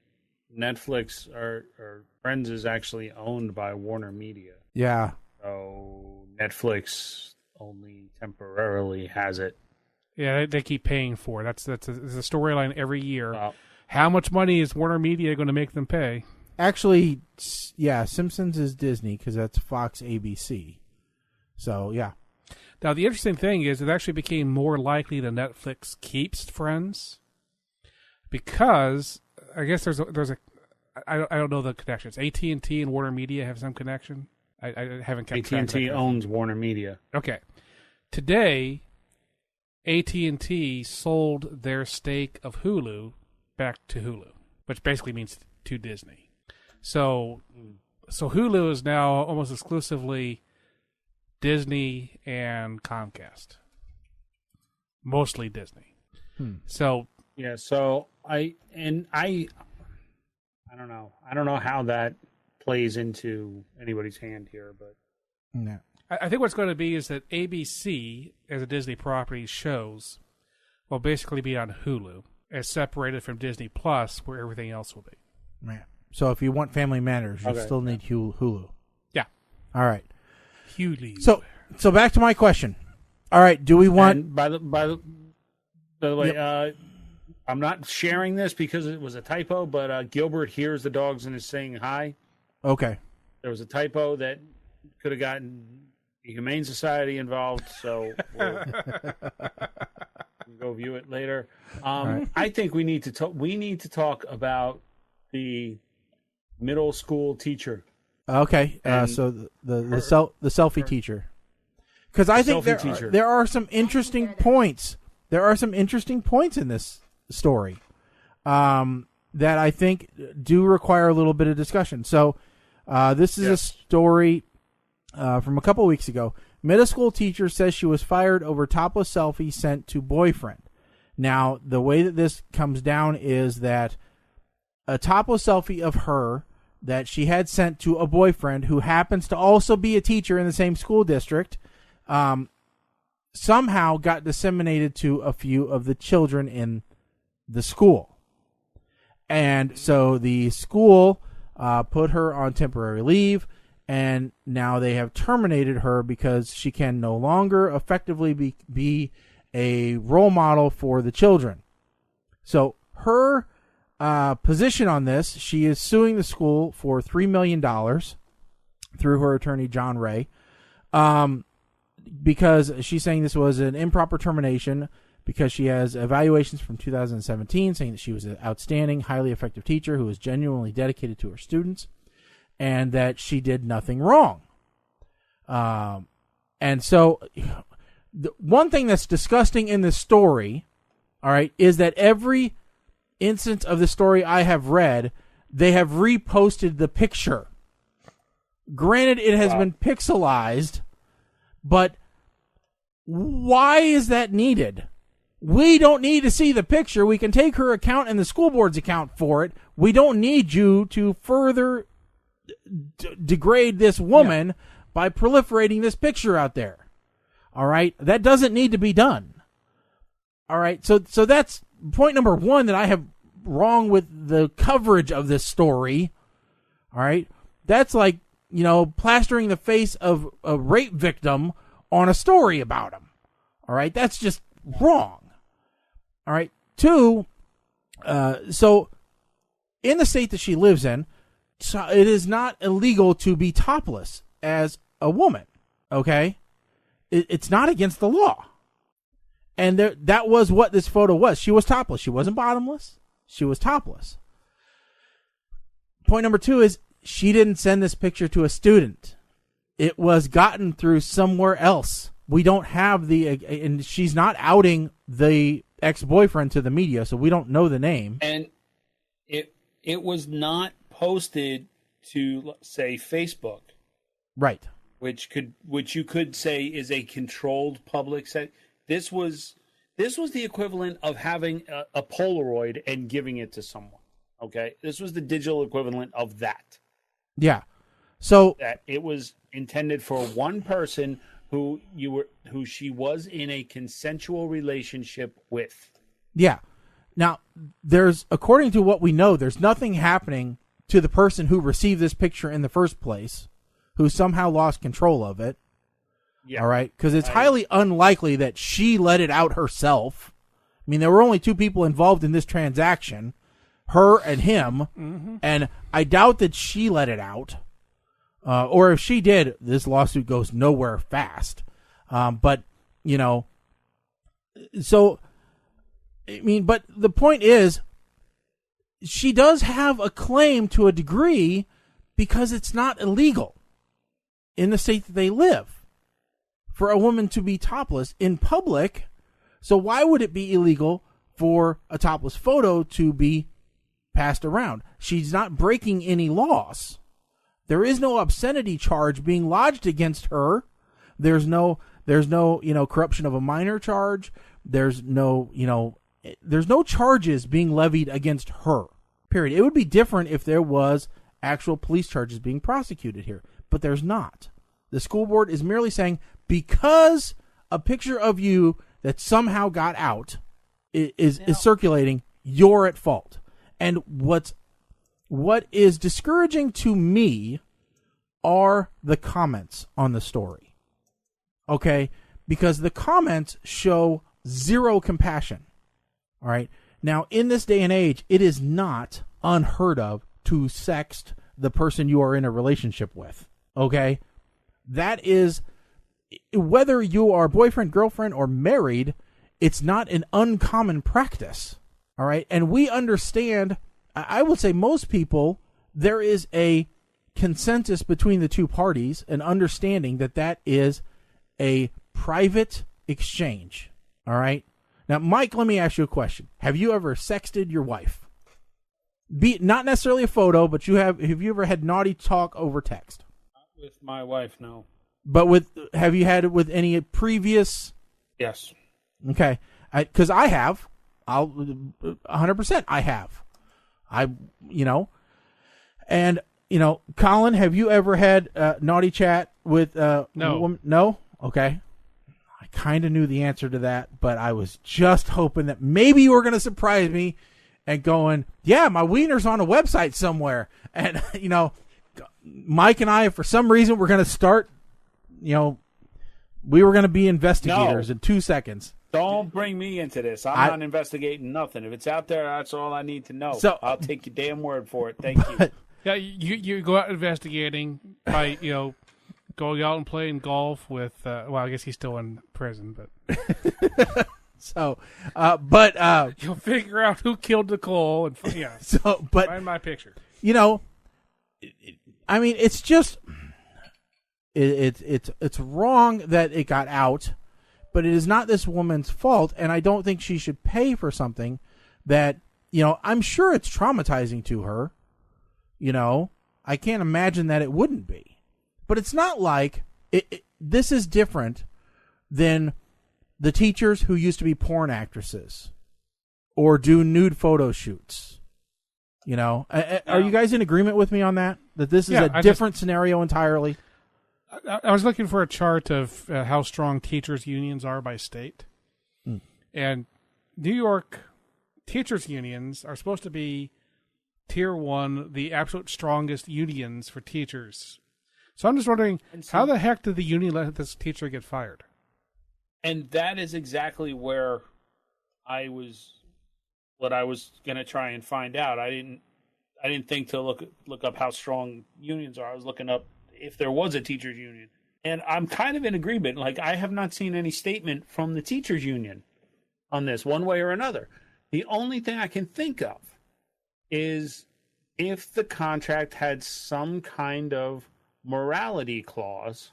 Netflix or Friends is actually owned by Warner Media. Yeah. So Netflix only temporarily has it. Yeah, they keep paying for it. That's a storyline every year. How much money is Warner Media going to make them pay? Actually, yeah, Simpsons is Disney because that's Fox ABC. So, yeah. Now, the interesting thing is it actually became more likely that Netflix keeps Friends because I guess there's a I don't know the connections. AT&T and Warner Media have some connection. I haven't kept track. AT&T owns Warner Media. Okay. Today, AT&T sold their stake of Hulu back to Hulu, which basically means to Disney. So Hulu is now almost exclusively Disney and Comcast. Mostly Disney. So yeah, so I don't know. I don't know how that plays into anybody's hand here, but no. I think what's going to be is that ABC, as a Disney property, shows will basically be on Hulu, as separated from Disney Plus, where everything else will be. Yeah. So if you want Family Matters, you still need Hulu. Yeah. All right. Hulu. So back to my question. All right. Do we want? And by the way, I'm not sharing this because it was a typo, but Gilbert hears the dogs and is saying hi. Okay. There was a typo that could have gotten the Humane Society involved, so we'll go view it later. Right. I think we need to talk. We need to talk about the middle school teacher. Okay. So the selfie teacher, because I think there are some interesting points. There are some interesting points in this story that I think do require a little bit of discussion. So this is a story from a couple weeks ago. Middle school teacher says she was fired over topless selfie sent to boyfriend. Now, the way that this comes down is that a topless selfie of her that she had sent to a boyfriend who happens to also be a teacher in the same school district somehow got disseminated to a few of the children in the school. And so the school put her on temporary leave, and now they have terminated her because she can no longer effectively be a role model for the children. So her position on this, she is suing the school for $3 million through her attorney, John Ray, because she's saying this was an improper termination because she has evaluations from 2017 saying that she was an outstanding, highly effective teacher who was genuinely dedicated to her students and that she did nothing wrong. And so the one thing that's disgusting in this story, all right, is that every instance of the story I have read, they have reposted the picture. Granted, it has been pixelized, but why is that needed? We don't need to see the picture. We can take her account and the school board's account for it. We don't need you to further degrade this woman by proliferating this picture out there. All right? That doesn't need to be done. All right? So that's point number one that I have wrong with the coverage of this story. All right? That's like, plastering the face of a rape victim on a story about him. All right? That's just wrong. All right? Two, so in the state that she lives in, it is not illegal to be topless as a woman, okay? It's not against the law. And that was what this photo was. She was topless. She wasn't bottomless. She was topless. Point number two is she didn't send this picture to a student. It was gotten through somewhere else. We don't have and she's not outing the ex-boyfriend to the media, so we don't know the name. And it was not posted to, say, Facebook, right? Which you could say is a controlled public set. This was the equivalent of having a Polaroid and giving it to someone. Okay, this was the digital equivalent of that. Yeah. So that it was intended for one person who she was in a consensual relationship with. Yeah. Now, according to what we know, there's nothing happening to the person who received this picture in the first place, who somehow lost control of it. Yeah. All right? Because it's highly unlikely that she let it out herself. I mean, there were only two people involved in this transaction, her and him, and I doubt that she let it out. Or if she did, this lawsuit goes nowhere fast. But, so, I mean, but the point is, she does have a claim to a degree because it's not illegal in the state that they live for a woman to be topless in public. So why would it be illegal for a topless photo to be passed around? She's not breaking any laws. There is no obscenity charge being lodged against her. There's no, corruption of a minor charge. There's no charges being levied against her, period. It would be different if there was actual police charges being prosecuted here, but there's not. The school board is merely saying, because a picture of you that somehow got out is circulating, you're at fault. And what is discouraging to me are the comments on the story. Okay? Because the comments show zero compassion. All right? Now, in this day and age, it is not unheard of to sext the person you are in a relationship with. Okay? That is, whether you are boyfriend, girlfriend, or married, it's not an uncommon practice. All right? And we understand, I would say most people, there is a consensus between the two parties, an understanding that is a private exchange. All right? Now, Mike, let me ask you a question. Have you ever sexted your wife? Not necessarily a photo, but have you ever had naughty talk over text? Not with my wife, no. But have you had it with any previous? Yes. Okay. Because I have. 100% I have. And, Colin, have you ever had naughty chat with no. a woman? No? Okay. I kind of knew the answer to that, but I was just hoping that maybe you were going to surprise me and going, yeah, my wiener's on a website somewhere. And, Mike and I, for some reason, we're going to start, we were going to be investigators in 2 seconons. Don't bring me into this. I'm not investigating nothing. If it's out there, that's all I need to know. So I'll take your damn word for it. Thank you. Yeah, you go out investigating by, going out and playing golf with, I guess he's still in prison, but. So, you'll figure out who killed Nicole and, find my picture. I mean, it's just, it's wrong that it got out but it is not this woman's fault, and I don't think she should pay for something that, I'm sure it's traumatizing to her. I can't imagine that it wouldn't be. But it's not like this is different than the teachers who used to be porn actresses or do nude photo shoots. Are you guys in agreement with me on that? That this is a different scenario entirely? I was looking for a chart of how strong teachers' unions are by state. And New York teachers' unions are supposed to be Tier 1, the absolute strongest unions for teachers. So I'm just wondering, how the heck did the union let this teacher get fired? And that is exactly where I was going to try and find out. I didn't think to look up how strong unions are. I was looking up if there was a teachers union. And I'm kind of in agreement. Like, I have not seen any statement from the teachers union on this one way or another. The only thing I can think of is if the contract had some kind of morality clause.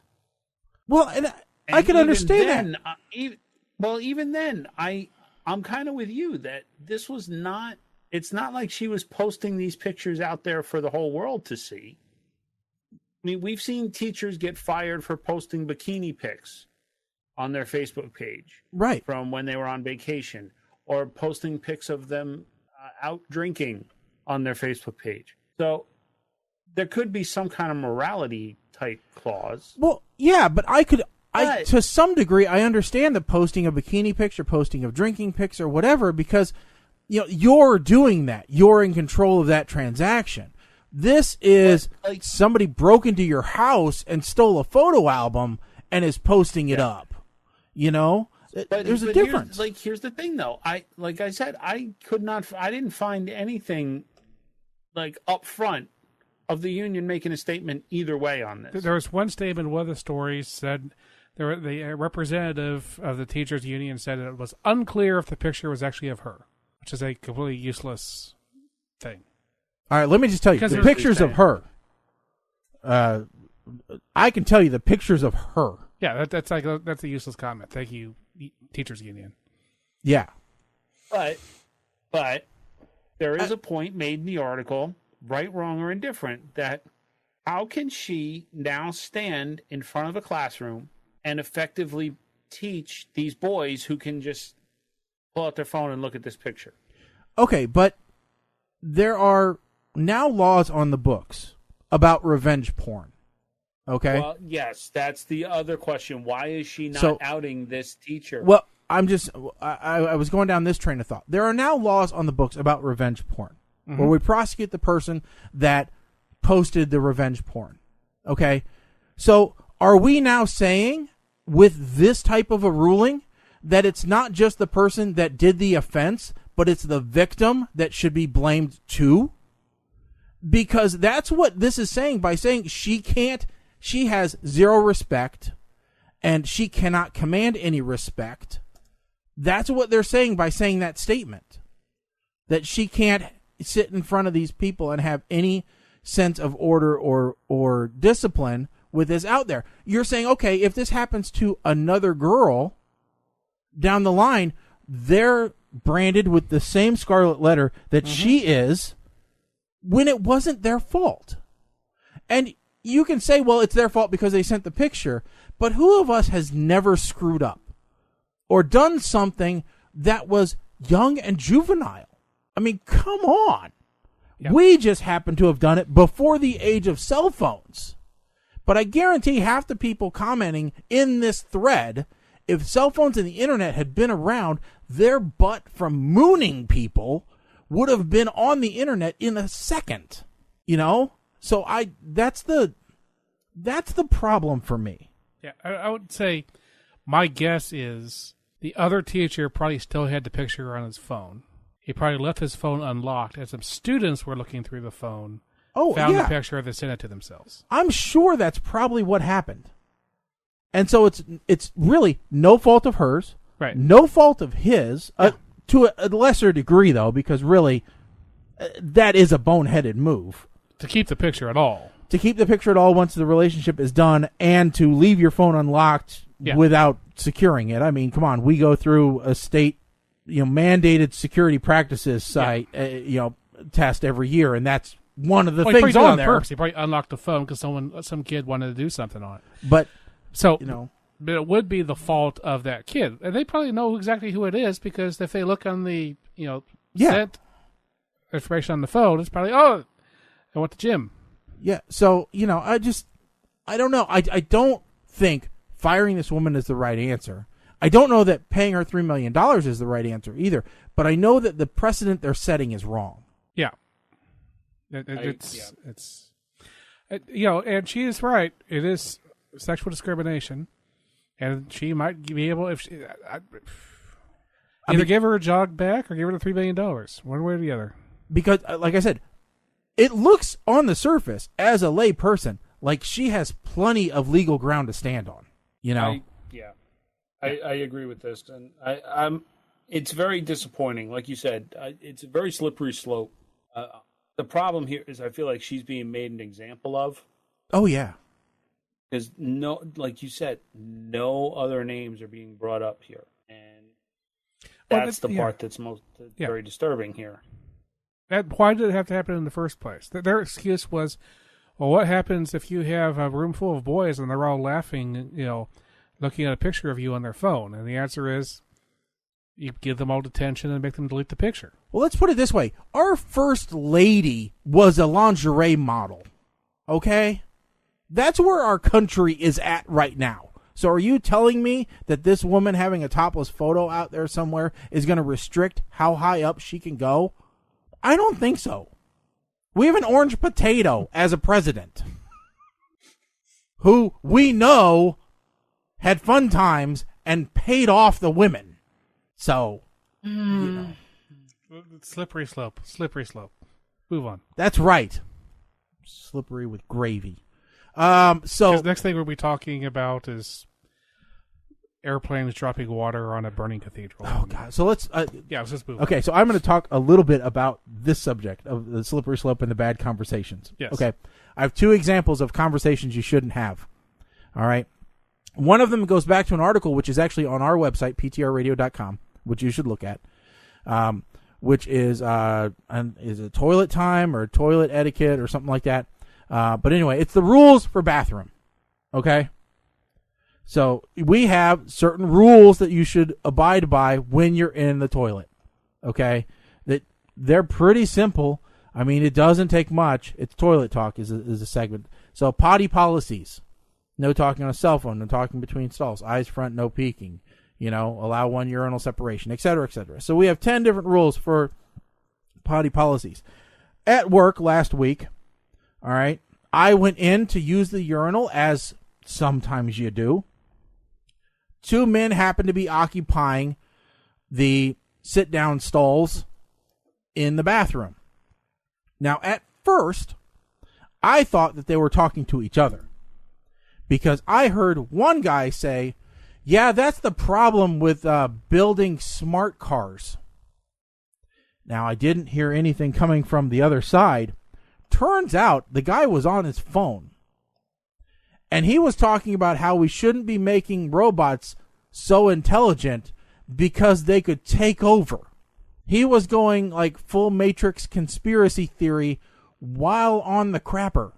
Well, and I can understand that. Even then, I'm kind of with you that this was not, it's not like she was posting these pictures out there for the whole world to see. I mean, we've seen teachers get fired for posting bikini pics on their Facebook page. Right. From when they were on vacation, or posting pics of them out drinking on their Facebook page. So there could be some kind of morality type clause. Well, yeah, but to some degree, I understand the posting of bikini pics or posting of drinking pics or whatever, because you're doing that. You're in control of that transaction. This is somebody broke into your house and stole a photo album and is posting it up. There's a difference. Here's the thing, though. I didn't find anything up front of the union making a statement either way on this. There was one statement. One of the stories said the representative of the teachers union said that it was unclear if the picture was actually of her, which is a completely useless thing. All right, let me just tell you, the pictures of her. I can tell you the pictures of her. Yeah, that's a useless comment. Thank you, teachers union. Yeah, but there is a point made in the article, right, wrong, or indifferent, that how can she now stand in front of a classroom and effectively teach these boys who can just pull out their phone and look at this picture? Okay, but there are now laws on the books about revenge porn. Okay? Well, yes, that's the other question. Why is she not outing this teacher? Well, I was going down this train of thought. There are now laws on the books about revenge porn, where we prosecute the person that posted the revenge porn. Okay? So are we now saying, with this type of a ruling, that it's not just the person that did the offense, but it's the victim that should be blamed too? Because that's what this is saying by saying she has zero respect and she cannot command any respect. That's what they're saying by saying that statement. That she can't sit in front of these people and have any sense of order or discipline with this out there. You're saying, okay, if this happens to another girl down the line, they're branded with the same scarlet letter that she is, when it wasn't their fault. And you can say, well, it's their fault because they sent the picture, but who of us has never screwed up or done something that was young and juvenile? I mean, come on. Yep. We just happen to have done it before the age of cell phones. But I guarantee half the people commenting in this thread, if cell phones and the internet had been around, their butt from mooning people would have been on the internet in a second. So that's the problem for me. Yeah, I would say my guess is the other teacher probably still had the picture on his phone. He probably left his phone unlocked as some students were looking through the phone, found the picture, they sent it to themselves. I'm sure that's probably what happened. And so it's really no fault of hers, right? No fault of his, to a lesser degree, though, because really that is a boneheaded move. To keep the picture at all. To keep the picture at all once the relationship is done, and to leave your phone unlocked without securing it. I mean, come on, we go through a state, mandated security practices site, test every year, and that's one of the things on there. He probably unlocked the phone because some kid wanted to do something on it. But but it would be the fault of that kid, and they probably know exactly who it is because if they look on the sent information on the phone, it's probably I went to gym. Yeah. So I don't know. I don't think firing this woman is the right answer. I don't know that paying her $3 million is the right answer either. But I know that the precedent they're setting is wrong. Yeah. And she is right. It is sexual discrimination, and she might be able either give her a jog back or give her the $3 million, one way or the other. Because, like I said, it looks on the surface as a lay person like she has plenty of legal ground to stand on. I agree with this, and I'm. It's very disappointing. Like you said, it's a very slippery slope. The problem here is I feel like she's being made an example of. Oh, yeah. Because like you said, no other names are being brought up here. And that's the part that's very disturbing here. Why did it have to happen in the first place? Their excuse was, well, what happens if you have a room full of boys and they're all laughing, looking at a picture of you on their phone? And the answer is, you give them all detention and make them delete the picture. Well, let's put it this way. Our first lady was a lingerie model. Okay? That's where our country is at right now. So are you telling me that this woman having a topless photo out there somewhere is going to restrict how high up she can go? I don't think so. We have an orange potato as a president who we know had fun times and paid off the women. So, Slippery slope. Move on. That's right. Slippery with gravy. So the next thing we'll be talking about is airplanes dropping water on a burning cathedral. Oh, God. So let's just move on. Okay, so I'm going to talk a little bit about this subject of the slippery slope and the bad conversations. Yes. Okay. I have two examples of conversations you shouldn't have. All right. One of them goes back to an article which is actually on our website, ptrradio.com, which you should look at, which is it toilet time or toilet etiquette or something like that. But anyway, it's the rules for bathroom. Okay? So we have certain rules that you should abide by when you're in the toilet. Okay? That they're pretty simple. I mean, it doesn't take much. It's toilet talk is a segment. So potty policies. No talking on a cell phone, no talking between stalls, eyes front, no peeking, allow one urinal separation, et cetera, et cetera. So we have 10 different rules for potty policies. At work last week, all right, I went in to use the urinal, as sometimes you do. Two men happened to be occupying the sit-down stalls in the bathroom. Now, at first, I thought that they were talking to each other. Because I heard one guy say, yeah, that's the problem with building smart cars. Now, I didn't hear anything coming from the other side. Turns out the guy was on his phone. And he was talking about how we shouldn't be making robots so intelligent because they could take over. He was going like full Matrix conspiracy theory while on the crapper.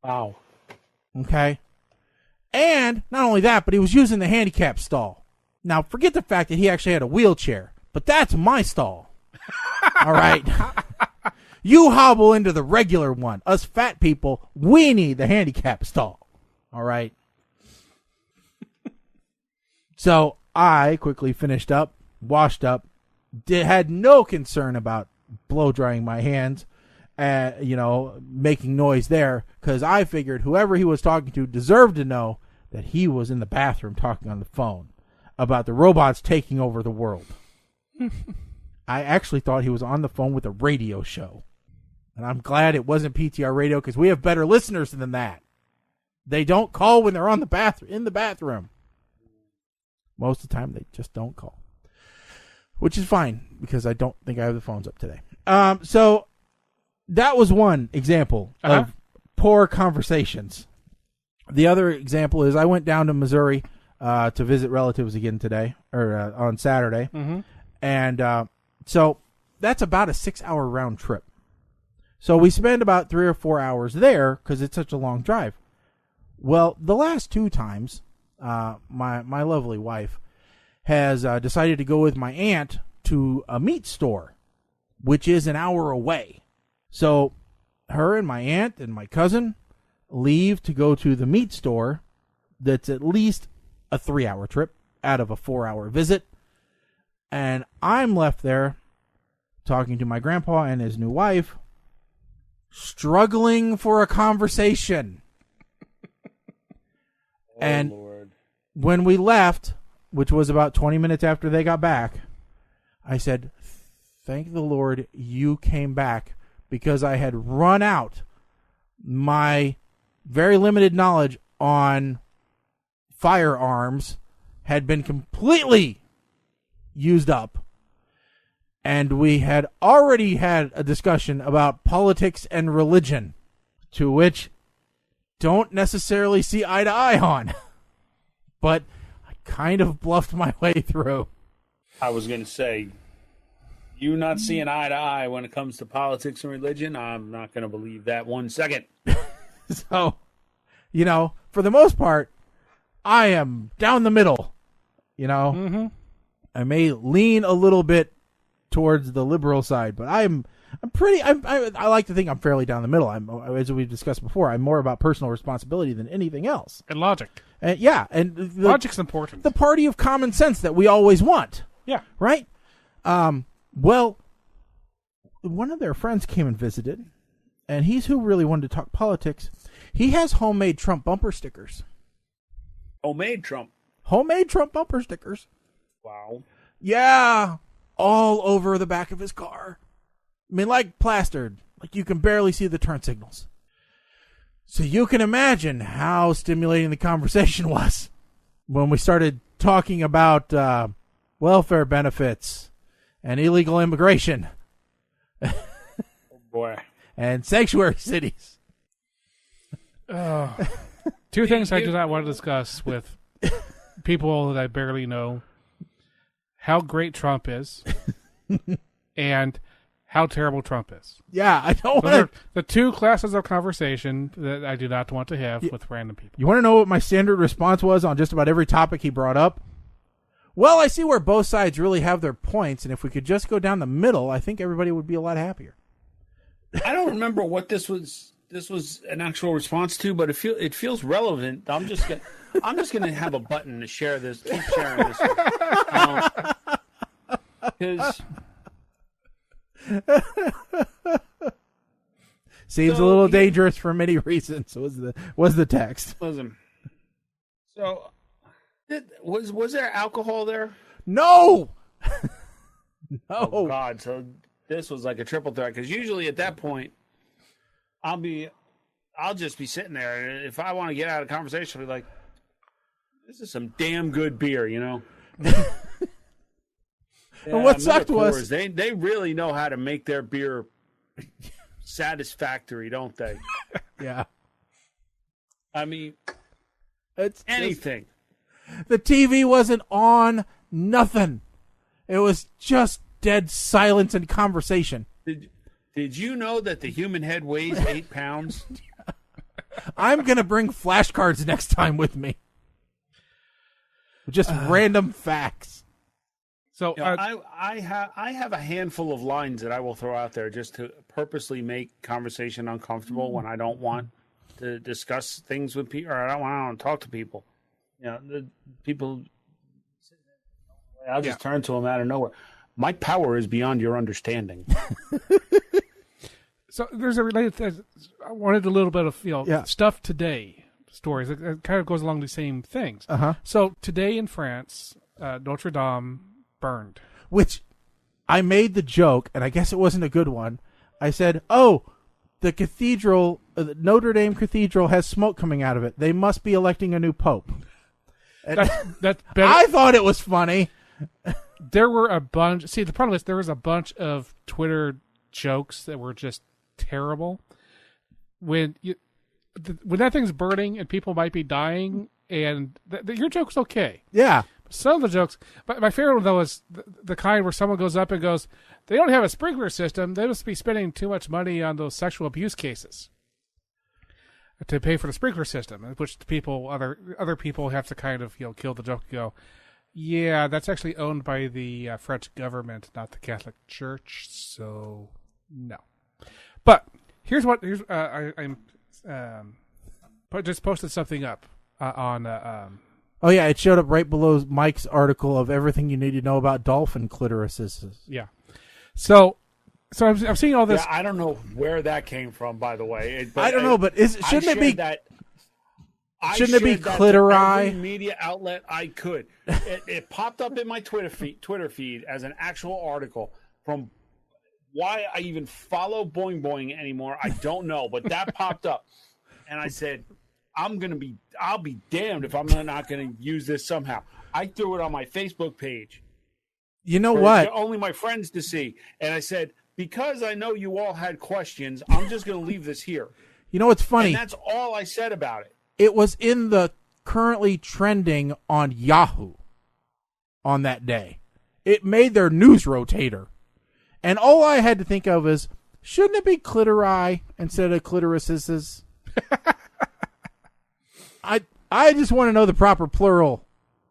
Wow. Okay? And not only that, but he was using the handicap stall. Now, forget the fact that he actually had a wheelchair, but that's my stall. All right? You hobble into the regular one. Us fat people, we need the handicap stall. All right? So I quickly finished up, washed up, had no concern about blow drying my hands, making noise there, because I figured whoever he was talking to deserved to know that he was in the bathroom talking on the phone about the robots taking over the world. I actually thought he was on the phone with a radio show. And I'm glad it wasn't PTR Radio, because we have better listeners than that. They don't call when they're in the bathroom. Most of the time, they just don't call. Which is fine, because I don't think I have the phones up today. So that was one example of poor conversations. The other example is I went down to Missouri to visit relatives again today, or on Saturday. Mm-hmm. And so that's about a 6-hour round trip. So we spend about 3 or 4 hours there because it's such a long drive. Well, the last 2 times, my lovely wife has decided to go with my aunt to a meat store, which is an hour away. So her and my aunt and my cousin leave to go to the meat store that's at least a 3-hour trip out of a 4-hour visit. And I'm left there talking to my grandpa and his new wife, struggling for a conversation. And Lord. When we left, which was about 20 minutes after they got back, I said, thank the Lord you came back, because I had run out my very limited knowledge on firearms had been completely used up. And we had already had a discussion about politics and religion, to which don't necessarily see eye to eye on. But I kind of bluffed my way through. I was going to say, you not seeing eye to eye when it comes to politics and religion, I'm not going to believe that 1 second. So, for the most part, I am down the middle. Mm-hmm. I may lean a little bit towards the liberal side, but I like to think I'm fairly down the middle. As we've discussed before, I'm more about personal responsibility than anything else. And logic. And Logic's important. The party of common sense that we always want. Yeah. Right? Well, one of their friends came and visited, and he's who really wanted to talk politics. He has homemade Trump bumper stickers. Homemade Trump bumper stickers. Wow. Yeah. All over the back of his car. I mean, like plastered. Like you can barely see the turn signals. So you can imagine how stimulating the conversation was when we started talking about welfare benefits and illegal immigration. Oh, boy. And sanctuary cities. Two things I do not want to discuss with people that I barely know. How great Trump is, and how terrible Trump is. Yeah, I don't want to... The two classes of conversation that I do not want to have with random people. You want to know what my standard response was on just about every topic he brought up? Well, I see where both sides really have their points, and if we could just go down the middle, I think everybody would be a lot happier. I don't remember what this was an actual response to, but it feels relevant. I'm just gonna have a button to share this. Keep sharing this. Because seems a little dangerous for many reasons. Was the text? Listen. So, was there alcohol there? No. No. Oh God! So this was like a triple threat, because usually at that point, I'll just be sitting there, and if I want to get out of conversation, I'll be like, "This is some damn good beer," And what sucked was they really know how to make their beer satisfactory, don't they? Yeah. I mean, it's anything. The TV wasn't on. Nothing. It was just dead silence and conversation. Did you know that the human head weighs 8 pounds? I'm gonna bring flashcards next time with me. Just random facts. So I have a handful of lines that I will throw out there just to purposely make conversation uncomfortable when I don't want to discuss things with people, or I don't want to talk to people. The people. I'll just turn to them out of nowhere. My power is beyond your understanding. So there's a related thing. I wanted a little bit of stuff today stories. It kind of goes along the same things. Uh-huh. So today in France, Notre Dame burned. Which I made the joke, and I guess it wasn't a good one. I said, "Oh, the cathedral, Notre Dame Cathedral, has smoke coming out of it. They must be electing a new pope." That's better. I thought it was funny. There were a bunch. See, the problem is there was a bunch of Twitter jokes that were just terrible. When that thing's burning and people might be dying, and your joke's okay. Yeah. Some of the jokes, but my favorite one though is the kind where someone goes up and goes, "They don't have a sprinkler system. They must be spending too much money on those sexual abuse cases to pay for the sprinkler system." Which other people have to kind of kill the joke and go, "Yeah, that's actually owned by the French government, not the Catholic Church, so no." But here's I'm just posted something up on. Oh yeah, it showed up right below Mike's article of everything you need to know about dolphin clitorises. Yeah, so I'm seeing all this. Yeah, I don't know where that came from, by the way. I don't know, but shouldn't it be that? Shouldn't it be clitori? Every media outlet I could. It popped up in my Twitter feed as an actual article from. Why I even follow Boing Boing anymore, I don't know, but that popped up, and I said, I'll be damned if I'm not going to use this somehow. I threw it on my Facebook page. You know what? Only my friends to see. And I said, because I know you all had questions, I'm just going to leave this here. You know what's funny? And that's all I said about it. It was in the currently trending on Yahoo on that day. It made their news rotator. And all I had to think of is, shouldn't it be clitori instead of clitorises? I just want to know the proper plural,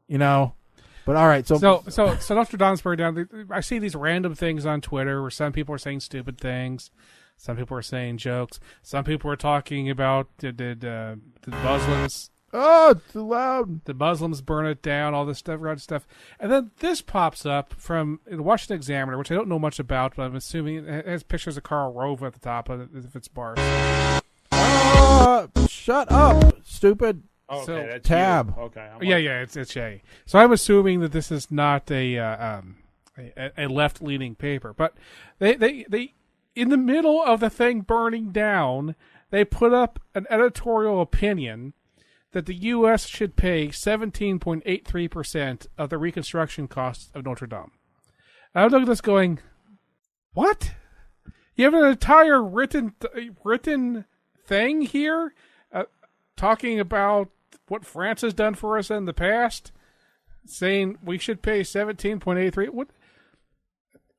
But all right, so Notre Dame's burned down. I see these random things on Twitter where some people are saying stupid things, some people are saying jokes, some people are talking about did Muslims. Oh, it's too loud. The Muslims burn it down, all this stuff. And then this pops up from the Washington Examiner, which I don't know much about, but I'm assuming it has pictures of Karl Rove at the top of it, if it's bars. Shut up, stupid. Okay, so, that's tab. You. Okay. Yeah, it's Shaggy. So I'm assuming that this is not a left-leaning paper, but they in the middle of the thing burning down, they put up an editorial opinion that the U.S. should pay 17.83% of the reconstruction costs of Notre Dame. I was looking at this going, what? You have an entire written thing here talking about what France has done for us in the past, saying we should pay 17.83. What?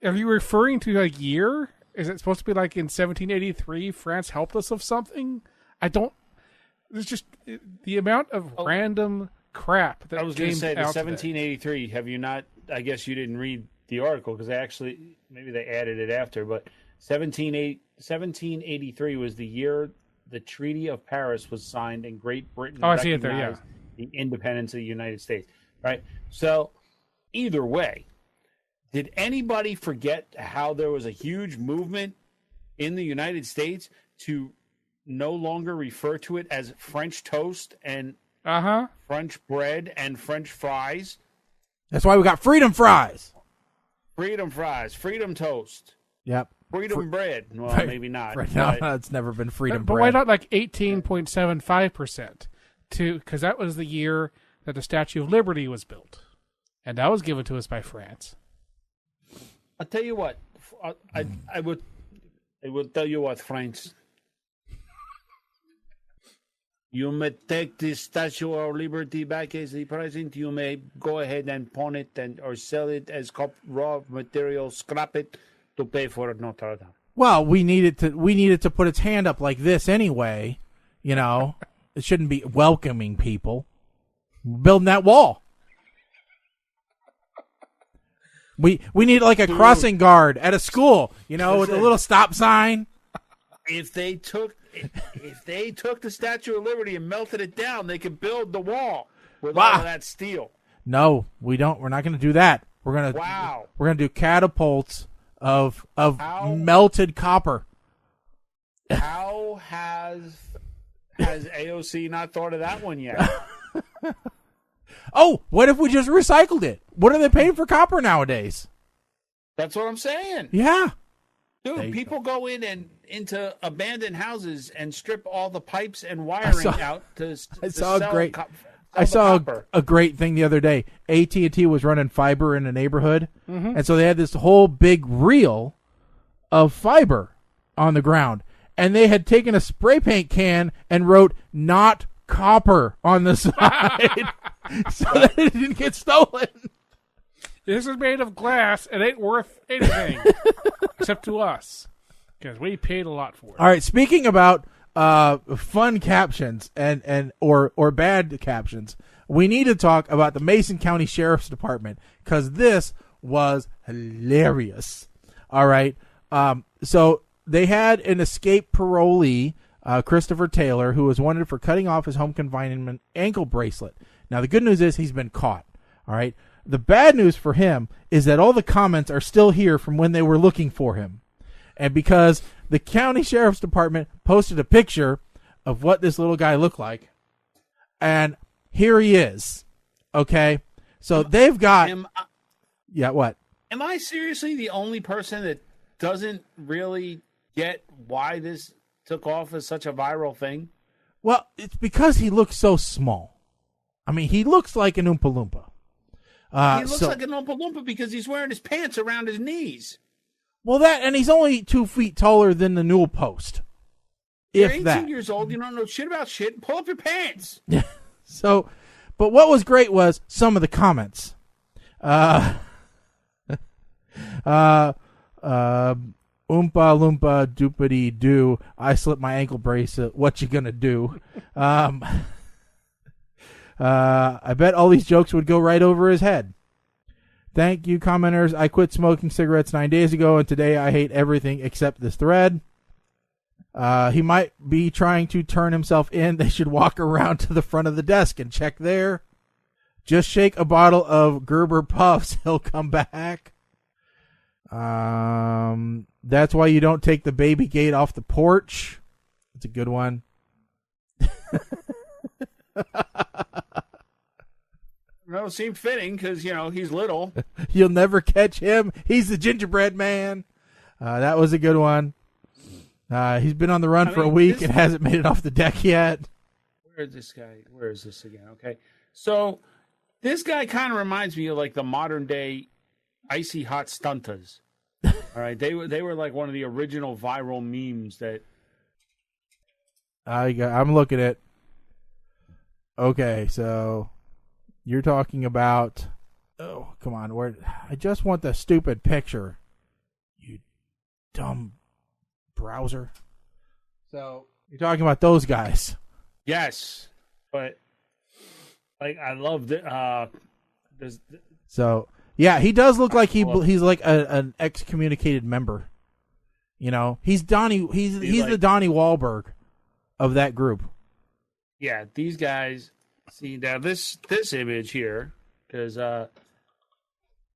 Are you referring to a year? Is it supposed to be like in 1783 France helped us of something? I don't. There's just the amount of random crap that I was going to say the 1783. 1783. Have you not? I guess you didn't read the article because maybe they added it after. But 1783 was the year the Treaty of Paris was signed and Great Britain I see it there. Yeah, the independence of the United States. Right. So either way, did anybody forget how there was a huge movement in the United States to no longer refer to it as French toast and French bread and French fries? That's why we got freedom fries. Freedom fries, freedom toast. Yep. Freedom bread. Well, maybe not. No, it's never been freedom bread. But why not like 18.75%? Because that was the year that the Statue of Liberty was built. And that was given to us by France. I'll tell you what. I would tell you what, friends. You may take the Statue of Liberty back as a present. You may go ahead and pawn it or sell it as raw material, scrap it to pay for Notre Dame. Well, we needed to put its hand up like this anyway. It shouldn't be welcoming people. We're building that wall. We need like a crossing guard at a school, with a little stop sign. If they took the Statue of Liberty and melted it down, they could build the wall with all of that steel. No, we don't. We're not going to do that. We're gonna do catapults of melted copper. How has AOC not thought of that one yet? Oh, what if we just recycled it? What are they paying for copper nowadays? That's what I'm saying. Yeah. Dude, people go in and into abandoned houses and strip all the pipes and wiring out I saw a great thing the other day. AT&T was running fiber in a neighborhood, and so they had this whole big reel of fiber on the ground, and they had taken a spray paint can and wrote "not copper on the side so that it didn't get stolen. This is made of glass. It ain't worth anything except to us because we paid a lot for it. All right. Speaking about fun captions or bad captions, we need to talk about the Mason County Sheriff's Department because this was hilarious. All right. So they had an escaped parolee, Christopher Taylor, who was wanted for cutting off his home confinement ankle bracelet. Now, the good news is he's been caught. All right. The bad news for him is that all the comments are still here from when they were looking for him. And because the county sheriff's department posted a picture of what this little guy looked like, and here he is. Okay? So they've got... Yeah, what? Am I seriously the only person that doesn't really get why this took off as such a viral thing? Well, it's because he looks so small. I mean, he looks like an Oompa Loompa. He looks like an Oompa Loompa because he's wearing his pants around his knees. Well, and he's only 2 feet taller than the newel post. You're 18 years old. You don't know shit about shit. Pull up your pants. So, but what was great was some of the comments. Oompa Loompa doopity doo. I slipped my ankle bracelet. What you gonna do? I bet all these jokes would go right over his head. Thank you, commenters. I quit smoking cigarettes 9 days ago, and today I hate everything except this thread. He might be trying to turn himself in. They should walk around to the front of the desk and check there. Just shake a bottle of Gerber Puffs. He'll come back. That's why you don't take the baby gate off the porch. That's a good one. No, seemed fitting because, he's little. You'll never catch him. He's the gingerbread man. That was a good one. He's been on the run for a week and hasn't made it off the deck yet. Where is this guy? Where is this again? Okay. So this guy kind of reminds me of like the modern day Icy Hot Stuntazz. All right. They were like one of the original viral memes that. I'm looking at. Okay, so you're talking about. Oh, come on! I just want the stupid picture. You dumb browser. So you're talking about those guys. Yes, but like I love the. So yeah, he does look like he's like an excommunicated member. He's Donnie. He's the Donnie Wahlberg of that group. Yeah, these guys. See now this image here, because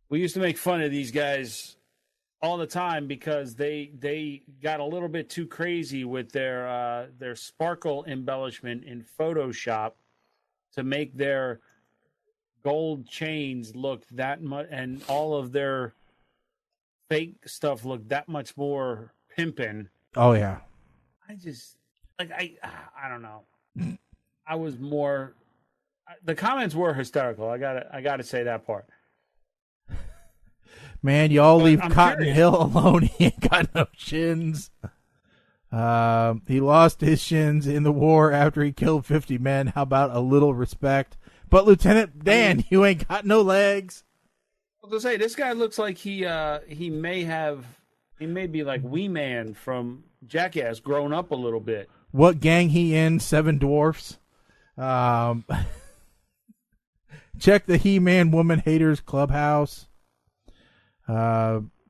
we used to make fun of these guys all the time because they got a little bit too crazy with their sparkle embellishment in Photoshop to make their gold chains look that much, and all of their fake stuff look that much more pimpin'. Oh yeah. I just I don't know. I was more. The comments were hysterical. I gotta say that part. Man, y'all leave Cotton Hill alone. He ain't got no shins. He lost his shins in the war after he killed 50 men. How about a little respect? But Lieutenant Dan, you ain't got no legs. I was gonna say this guy looks like he may be like Wee Man from Jackass, grown up a little bit. What gang he in? 7 Dwarfs. Check the He-Man Woman Haters Clubhouse.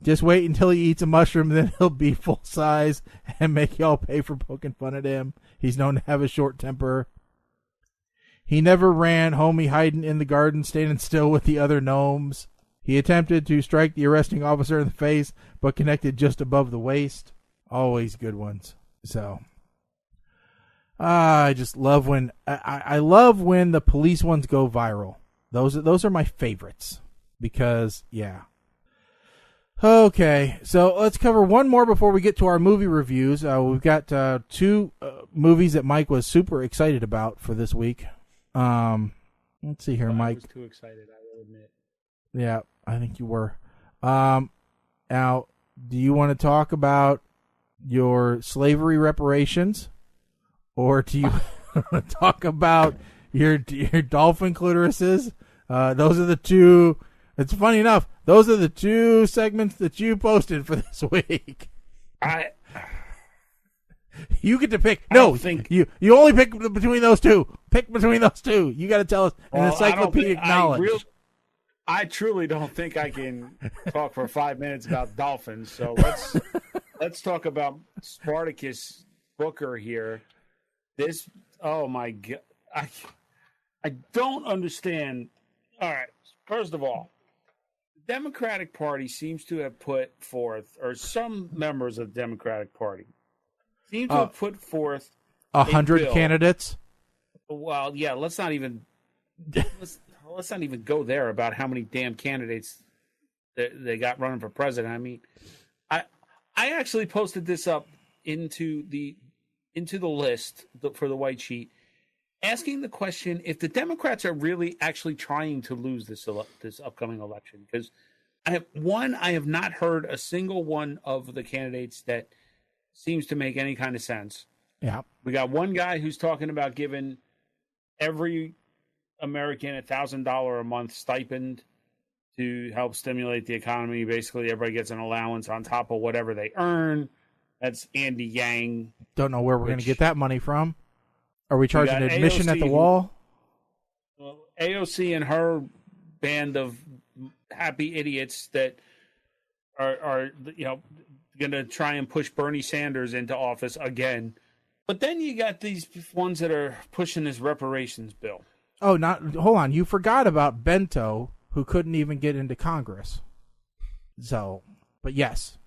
Just wait until he eats a mushroom, then he'll be full size and make y'all pay for poking fun at him. He's known to have a short temper. He never ran, homie hiding in the garden, standing still with the other gnomes. He attempted to strike the arresting officer in the face, but connected just above the waist. Always good ones. So, I just love when I love when the police ones go viral. Those are my favorites because yeah. Okay, so let's cover one more before we get to our movie reviews. We've got 2 movies that Mike was super excited about for this week. Let's see here, Mike. I was too excited, I will admit. Yeah, I think you were. Now, do you want to talk about your slavery reparations, or do you talk about your dolphin clitorises. Those are the two. It's funny enough. Those are the two segments that you posted for this week. You get to pick. No, you only pick between those two. Pick between those two. You got to tell us an encyclopedic knowledge. I truly don't think I can talk for 5 minutes about dolphins. So let's talk about Spartacus Booker here. Oh my God, I don't understand. All right, first of all, the Democratic Party seems to have put forth, or some members of the Democratic Party seem to have put forth 100 candidates. Well, yeah, let's not even go there about how many damn candidates they got running for president. I mean, I actually posted this up into the list for the white sheet, asking the question if the Democrats are really actually trying to lose this upcoming election. Because I have not heard a single one of the candidates that seems to make any kind of sense. Yeah, we got one guy who's talking about giving every American $1,000 a month stipend to help stimulate the economy. Basically, everybody gets an allowance on top of whatever they earn. That's Andy Yang. Don't know where we're going to get that money from. Are we charging admission at the wall? Well, AOC and her band of happy idiots that are going to try and push Bernie Sanders into office again. But then you got these ones that are pushing this reparations bill. Oh, hold on. You forgot about Bento, who couldn't even get into Congress. So, but yes,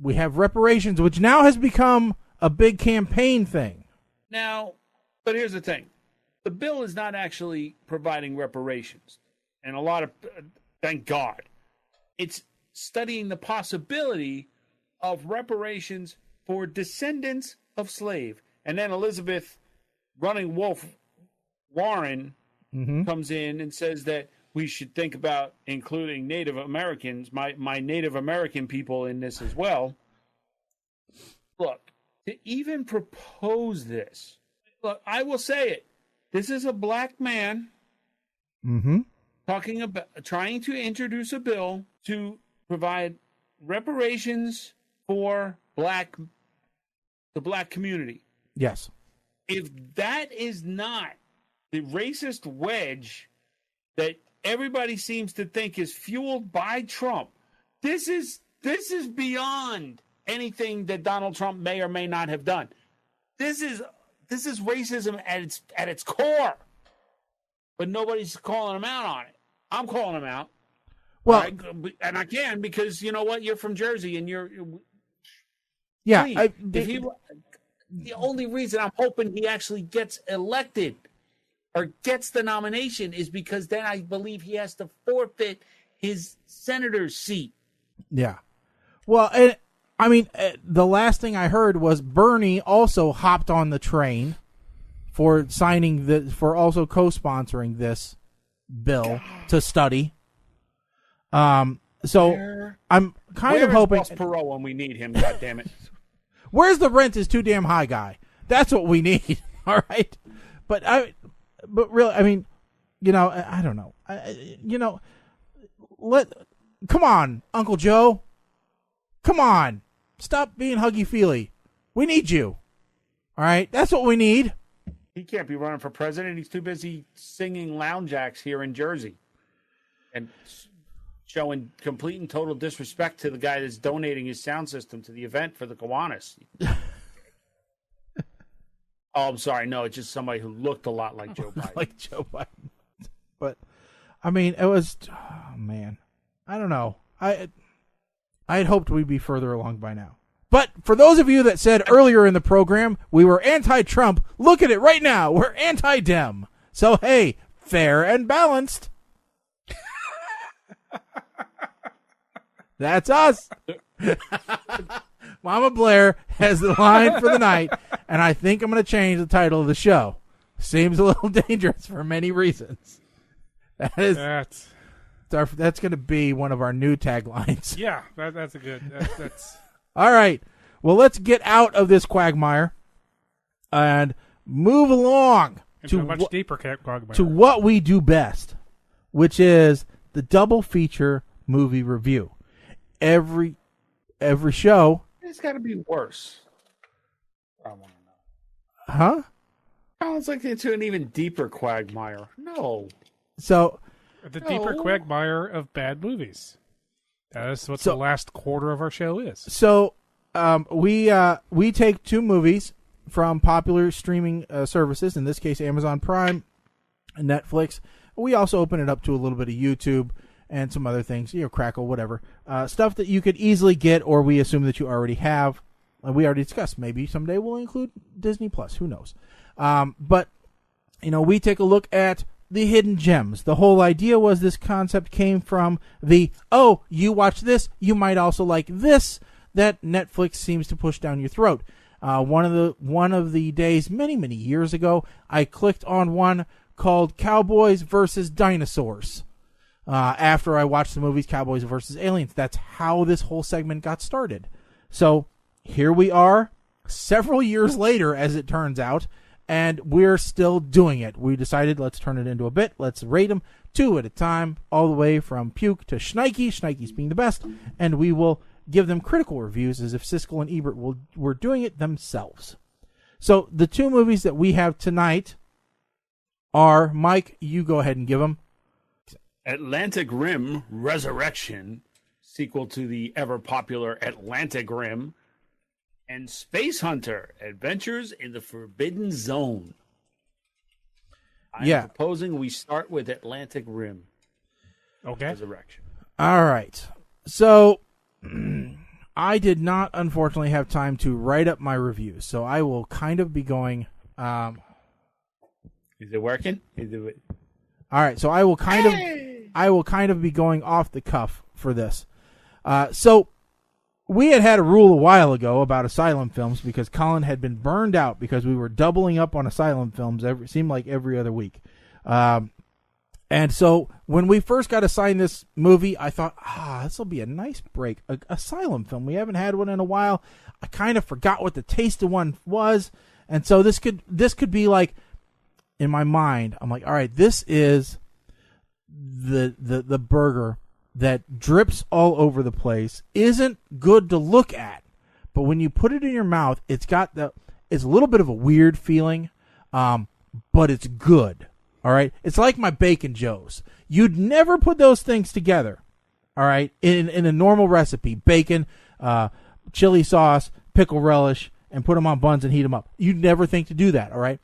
we have reparations, which now has become a big campaign thing. Now, but here's the thing. The bill is not actually providing reparations. And thank God, it's studying the possibility of reparations for descendants of slave. And then Elizabeth Running Wolf Warren comes in and says that we should think about including Native Americans, my Native American people in this as well. Look, to even propose this, look, I will say it. This is a black man talking about trying to introduce a bill to provide reparations for the black community. Yes. If that is not the racist wedge that everybody seems to think is fueled by Trump, this is beyond anything that Donald Trump may or may not have done. This is racism at its core. But nobody's calling him out on it. I'm calling him out. Well, right? And I can, because you know what? You're from Jersey, and you're yeah. The only reason I'm hoping he actually gets elected or gets the nomination is because then I believe he has to forfeit his senator's seat. Yeah. Well, the last thing I heard was Bernie also hopped on the train for for also co-sponsoring this bill to study. So I'm kind of hoping. Where's Ross Perot when we need him? God damn it! Where's the rent is too damn high guy? That's what we need. All right, but really, I mean, I don't know. Come on, Uncle Joe. Come on, stop being huggy feely. We need you. All right, that's what we need. He can't be running for president. He's too busy singing lounge acts here in Jersey and showing complete and total disrespect to the guy that's donating his sound system to the event for the Kiwanis. Oh, I'm sorry. No, it's just somebody who looked a lot like Joe Biden. Like Joe Biden. But, I mean, it was, oh, man. I don't know. I had hoped we'd be further along by now. But for those of you that said earlier in the program we were anti-Trump, look at it right now. We're anti-Dem. So, hey, fair and balanced. That's us. Mama Blair has the line for the night, and I think I'm going to change the title of the show. Seems a little dangerous for many reasons. That's going to be one of our new taglines. Yeah, that's a good. That's all right. Well, let's get out of this quagmire, and move along into a much deeper quagmire. To what we do best, which is the double feature movie review. Every show. It's got to be worse. I want to know. Huh? Sounds like into an even deeper quagmire. No. So the deeper quagmire of bad movies. That is what the last quarter of our show is. So we take two movies from popular streaming services, in this case Amazon Prime and Netflix. We also open it up to a little bit of YouTube and some other things, Crackle, whatever. Stuff that you could easily get, or we assume that you already have. We already discussed. Maybe someday we'll include Disney Plus. Who knows? But, we take a look at the hidden gems. The whole idea was this concept came from you watch this, you might also like this, that Netflix seems to push down your throat. One of the days, many, many years ago, I clicked on one called Cowboys versus Dinosaurs. After I watched the movies Cowboys versus Aliens. That's how this whole segment got started. So here we are, several years later, as it turns out, and we're still doing it. We decided let's turn it into a bit. Let's rate them 2 at a time, all the way from Puke to Schneike, Schneike's being the best, and we will give them critical reviews as if Siskel and Ebert were doing it themselves. So the two movies that we have tonight are, Mike, you go ahead and give them. Atlantic Rim Resurrection, sequel to the ever-popular Atlantic Rim, and Space Hunter Adventures in the Forbidden Zone. I'm proposing we start with Atlantic Rim Resurrection. All right. So I did not, unfortunately, have time to write up my reviews, so I will kind of be going... Is it working? All right, so I will kind of be going off the cuff for this. So we had a rule a while ago about asylum films because Colin had been burned out because we were doubling up on asylum films seemed like every other week. And so when we first got assigned this movie, I thought, this will be a nice break. An asylum film. We haven't had one in a while. I kind of forgot what the taste of one was. And so this could be like, in my mind, I'm like, all right, this is the burger that drips all over the place, isn't good to look at, but when you put it in your mouth, it's a little bit of a weird feeling, but it's good. All right, it's like my Bacon Joes. You'd never put those things together. All right, in a normal recipe, bacon, chili sauce, pickle relish, and put them on buns and heat them up. You'd never think to do that. All right,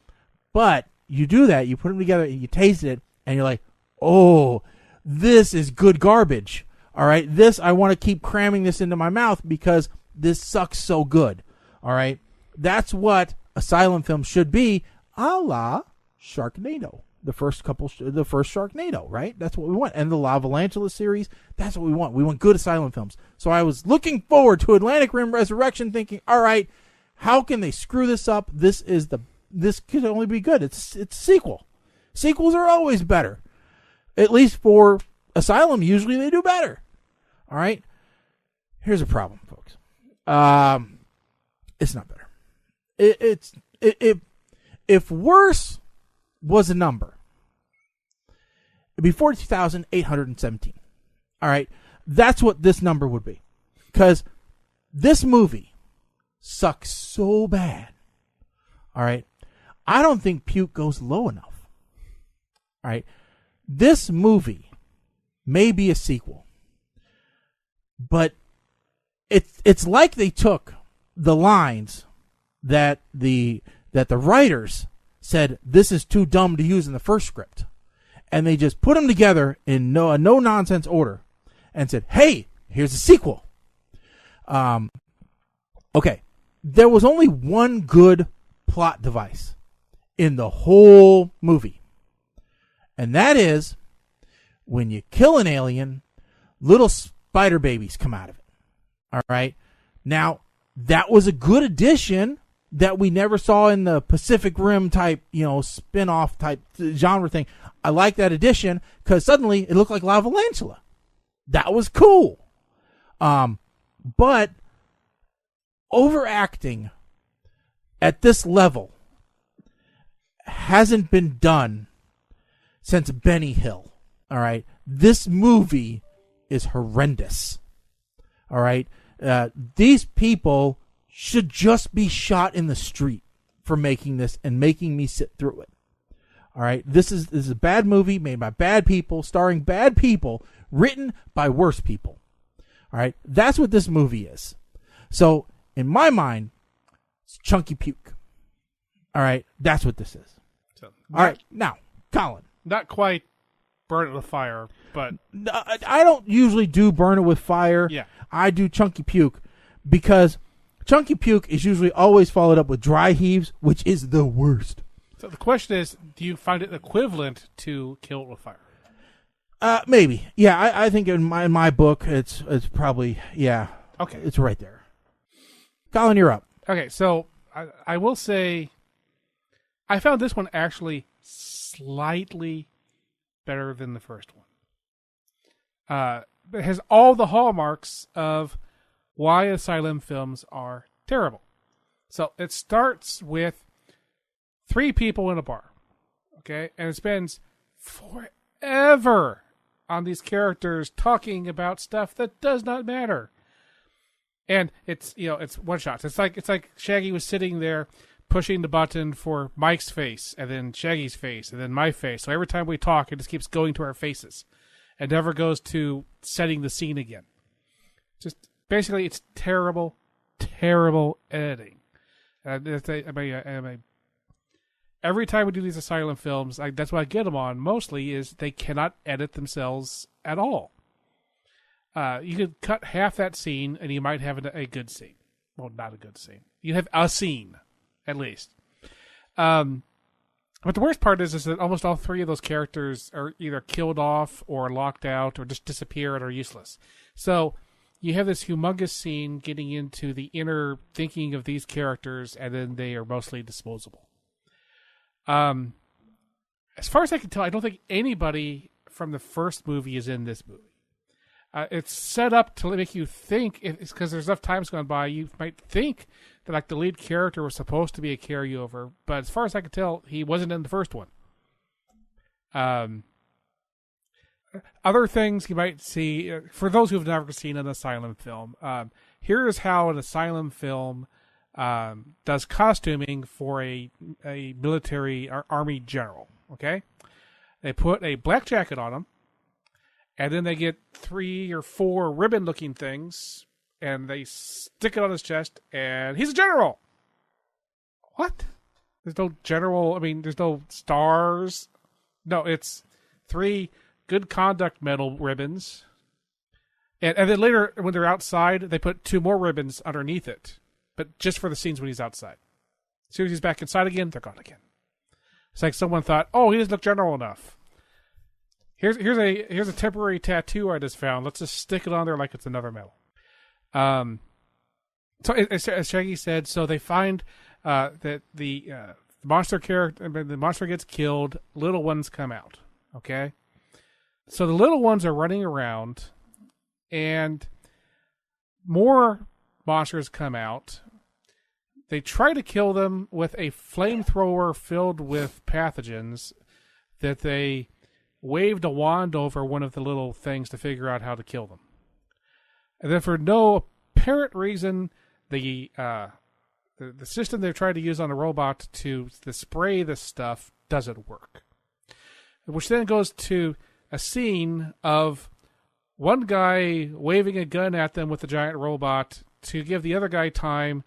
but you do that, you put them together, and you taste it, and you're like, oh, this is good garbage. All right, I want to keep cramming this into my mouth because this sucks so good. All right, that's what asylum films should be, a la Sharknado. The first Sharknado, right? That's what we want. And the La Valantula series, that's what we want. We want good asylum films. So I was looking forward to Atlantic Rim Resurrection thinking, all right, how can they screw this up? This could only be good. It's a sequel. Sequels are always better. At least for asylum, usually they do better. All right? Here's a problem, folks. It's not better. If worse was a number, it'd be 42,817. All right? That's what this number would be. Because this movie sucks so bad. All right? I don't think puke goes low enough. All right? This movie may be a sequel, but it's like they took the lines that the writers said this is too dumb to use in the first script, and they just put them together in a no nonsense order, and said, "Hey, here's a sequel." Okay, there was only one good plot device in the whole movie. And that is, when you kill an alien, little spider babies come out of it. All right? Now, that was a good addition that we never saw in the Pacific Rim type, spin-off type genre thing. I like that addition because suddenly it looked like La Valantula. That was cool. But overacting at this level hasn't been done since Benny Hill. All right. This movie is horrendous. All right. These people should just be shot in the street for making this and making me sit through it. All right. This is a bad movie made by bad people, starring bad people, written by worse people. All right. That's what this movie is. So in my mind, it's chunky puke. All right. That's what this is. So, all right. Now, Colin. Not quite burn it with fire, but I don't usually do burn it with fire. Yeah. I do chunky puke because chunky puke is usually always followed up with dry heaves, which is the worst. So the question is, do you find it equivalent to kill it with fire? Maybe. Yeah, I think in my book, it's probably, yeah. Okay. It's right there. Colin, you're up. Okay, so I will say I found this one actually slightly better than the first one. It has all the hallmarks of why asylum films are terrible. So it starts with 3 people in a bar, okay? And it spends forever on these characters talking about stuff that does not matter. And it's one shots. It's like Shaggy was sitting there pushing the button for Mike's face, and then Shaggy's face, and then my face. So every time we talk, it just keeps going to our faces. It never goes to setting the scene again. Just basically, it's terrible, terrible editing. Every time we do these asylum films, that's what I get them on mostly, is they cannot edit themselves at all. You could cut half that scene, and you might have a good scene. Well, not a good scene. You have a scene, at least. But the worst part is that almost all 3 of those characters are either killed off or locked out or just disappear and are useless. So you have this humongous scene getting into the inner thinking of these characters, and then they are mostly disposable. As far as I can tell, I don't think anybody from the first movie is in this movie. It's set up to make you think, it's because there's enough times gone by, you might think that like the lead character was supposed to be a carryover, but as far as I can tell, he wasn't in the first one. Other things you might see, for those who've never seen an asylum film, here is how an asylum film does costuming for a military army general. Okay, they put a black jacket on him, and then they get 3 or 4 ribbon-looking things, and they stick it on his chest, and he's a general. What? There's no general. I mean, there's no stars. No, it's 3 good conduct medal ribbons, and then later when they're outside, they put 2 more ribbons underneath it, but just for the scenes when he's outside. As soon as he's back inside again, they're gone again. It's like someone thought, oh, he doesn't look general enough. Here's a temporary tattoo I just found. Let's just stick it on there like it's another medal. So as Shaggy said, so they find that the monster character, the monster gets killed. Little ones come out. Okay, so the little ones are running around, and more monsters come out. They try to kill them with a flamethrower filled with pathogens that they waved a wand over one of the little things to figure out how to kill them. And then for no apparent reason, the system they're trying to use on the robot to spray this stuff doesn't work. Which then goes to a scene of one guy waving a gun at them with the giant robot to give the other guy time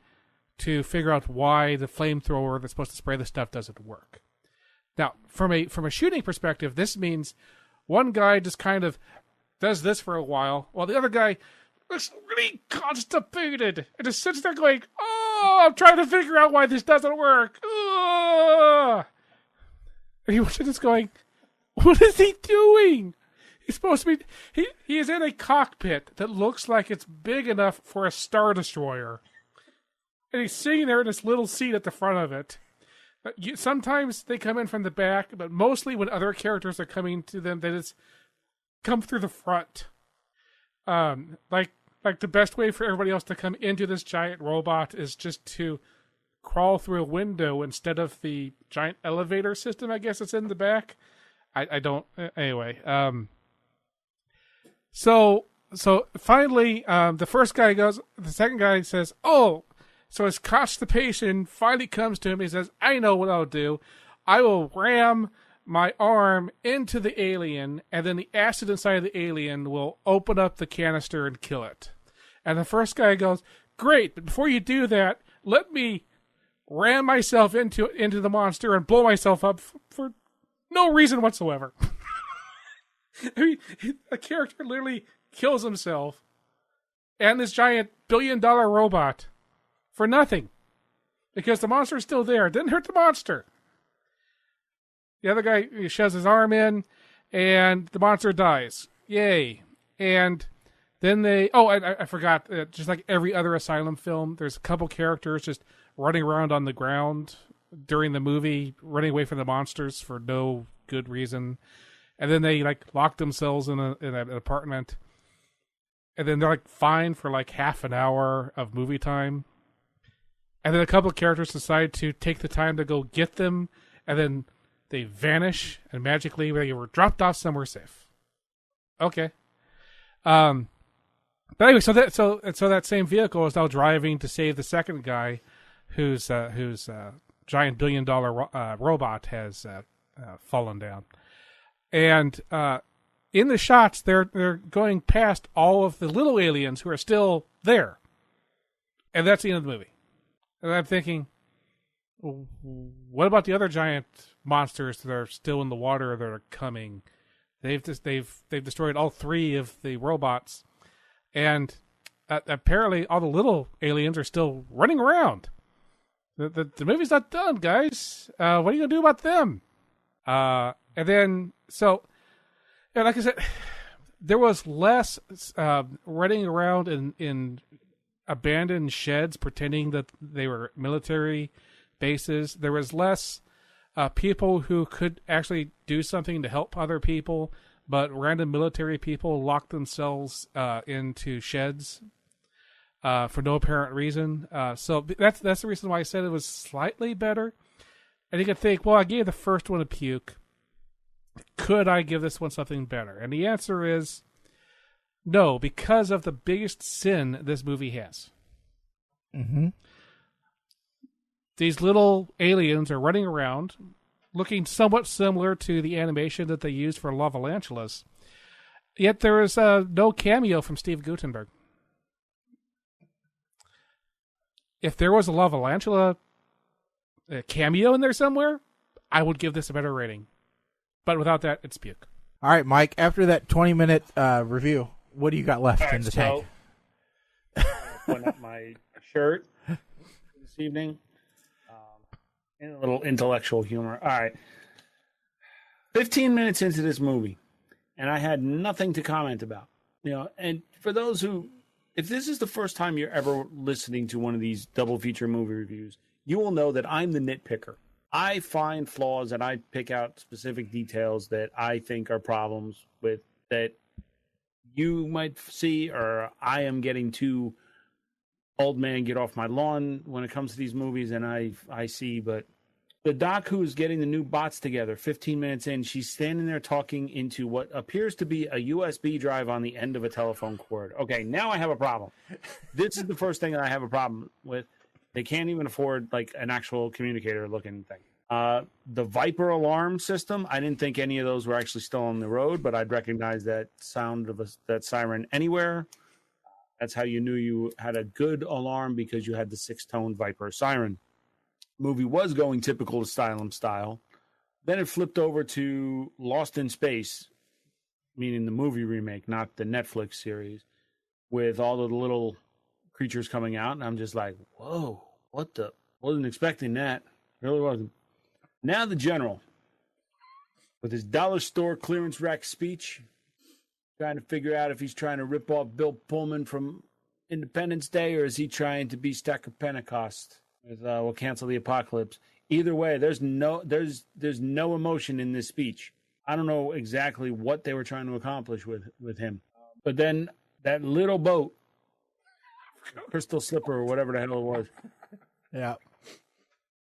to figure out why the flamethrower that's supposed to spray the stuff doesn't work. Now, from a shooting perspective, this means one guy just kind of does this for a while, while the other guy looks really constipated and just sits there going, "Oh, I'm trying to figure out why this doesn't work." Oh! And he was just going, "What is he doing?" He's supposed to be. He is in a cockpit that looks like it's big enough for a Star Destroyer, and he's sitting there in this little seat at the front of it. Sometimes they come in from the back, but mostly when other characters are coming to them, they just come through the front. Like the best way for everybody else to come into this giant robot is just to crawl through a window instead of the giant elevator system. I guess it's in the back. I don't. Anyway. So finally, the first guy goes. The second guy says, "Oh." So his constipation finally comes to him. He says, "I know what I'll do. I will ram my arm into the alien, and then the acid inside of the alien will open up the canister and kill it." And the first guy goes, "Great, but before you do that, let me ram myself into the monster and blow myself up for no reason whatsoever." I mean, a character literally kills himself and this giant billion-dollar robot for nothing. Because the monster is still there. It didn't hurt the monster. The other guy shoves his arm in, and the monster dies. Yay. And then I forgot, just like every other Asylum film, there's a couple characters just running around on the ground during the movie, running away from the monsters for no good reason. And then they lock themselves in an apartment. And then they're fine for half an hour of movie time. And then a couple of characters decide to take the time to go get them, and then they vanish, and magically they were dropped off somewhere safe. Okay. But anyway, so that same vehicle is now driving to save the second guy, whose giant billion-dollar robot has fallen down. And in the shots, they're going past all of the little aliens who are still there, and that's the end of the movie. And I'm thinking, what about the other giant monsters that are still in the water that are coming? They've destroyed all three of the robots, and apparently all the little aliens are still running around. The movie's not done, guys. What are you gonna do about them? And then like I said, there was less running around in abandoned sheds pretending that they were military bases. There was less people who could actually do something to help other people, but random military people locked themselves into sheds for no apparent reason. So that's the reason why I said it was slightly better. And you could think, well, I gave the first one a puke. Could I give this one something better? And the answer is no, because of the biggest sin this movie has. Mm-hmm. These little aliens are running around, looking somewhat similar to the animation that they used for Lavalantulas. Yet there is no cameo from Steve Guttenberg. If there was a Lavalantula cameo in there somewhere, I would give this a better rating. But without that, it's puke. All right, Mike, after that 20-minute review, what do you got left in the tank? Putting up my shirt this evening. And a little intellectual humor. All right. 15 minutes into this movie, and I had nothing to comment about. And for those who, if this is the first time you're ever listening to one of these double feature movie reviews, you will know that I'm the nitpicker. I find flaws and I pick out specific details that I think are problems with that you might see, or I am getting too old man get off my lawn when it comes to these movies, and I see. But the doc who's getting the new bots together, 15 minutes in, she's standing there talking into what appears to be a USB drive on the end of a telephone cord. Okay, now I have a problem. This is the first thing that I have a problem with. They can't even afford an actual communicator looking thing. The Viper alarm system, I didn't think any of those were actually still on the road, but I'd recognize that sound of that siren anywhere. That's how you knew you had a good alarm, because you had the 6-tone Viper siren. Movie was going typical Asylum style. Then it flipped over to Lost in Space, meaning the movie remake, not the Netflix series, with all of the little creatures coming out. And I'm just like, whoa, what the? Wasn't expecting that. Really wasn't. Now the General, with his dollar store clearance rack speech, trying to figure out if he's trying to rip off Bill Pullman from Independence Day, or is he trying to be Stacker Pentecost with We'll Cancel the Apocalypse. Either way, there's no emotion in this speech. I don't know exactly what they were trying to accomplish with him. But then that little boat, Crystal Slipper or whatever the hell it was. Yeah.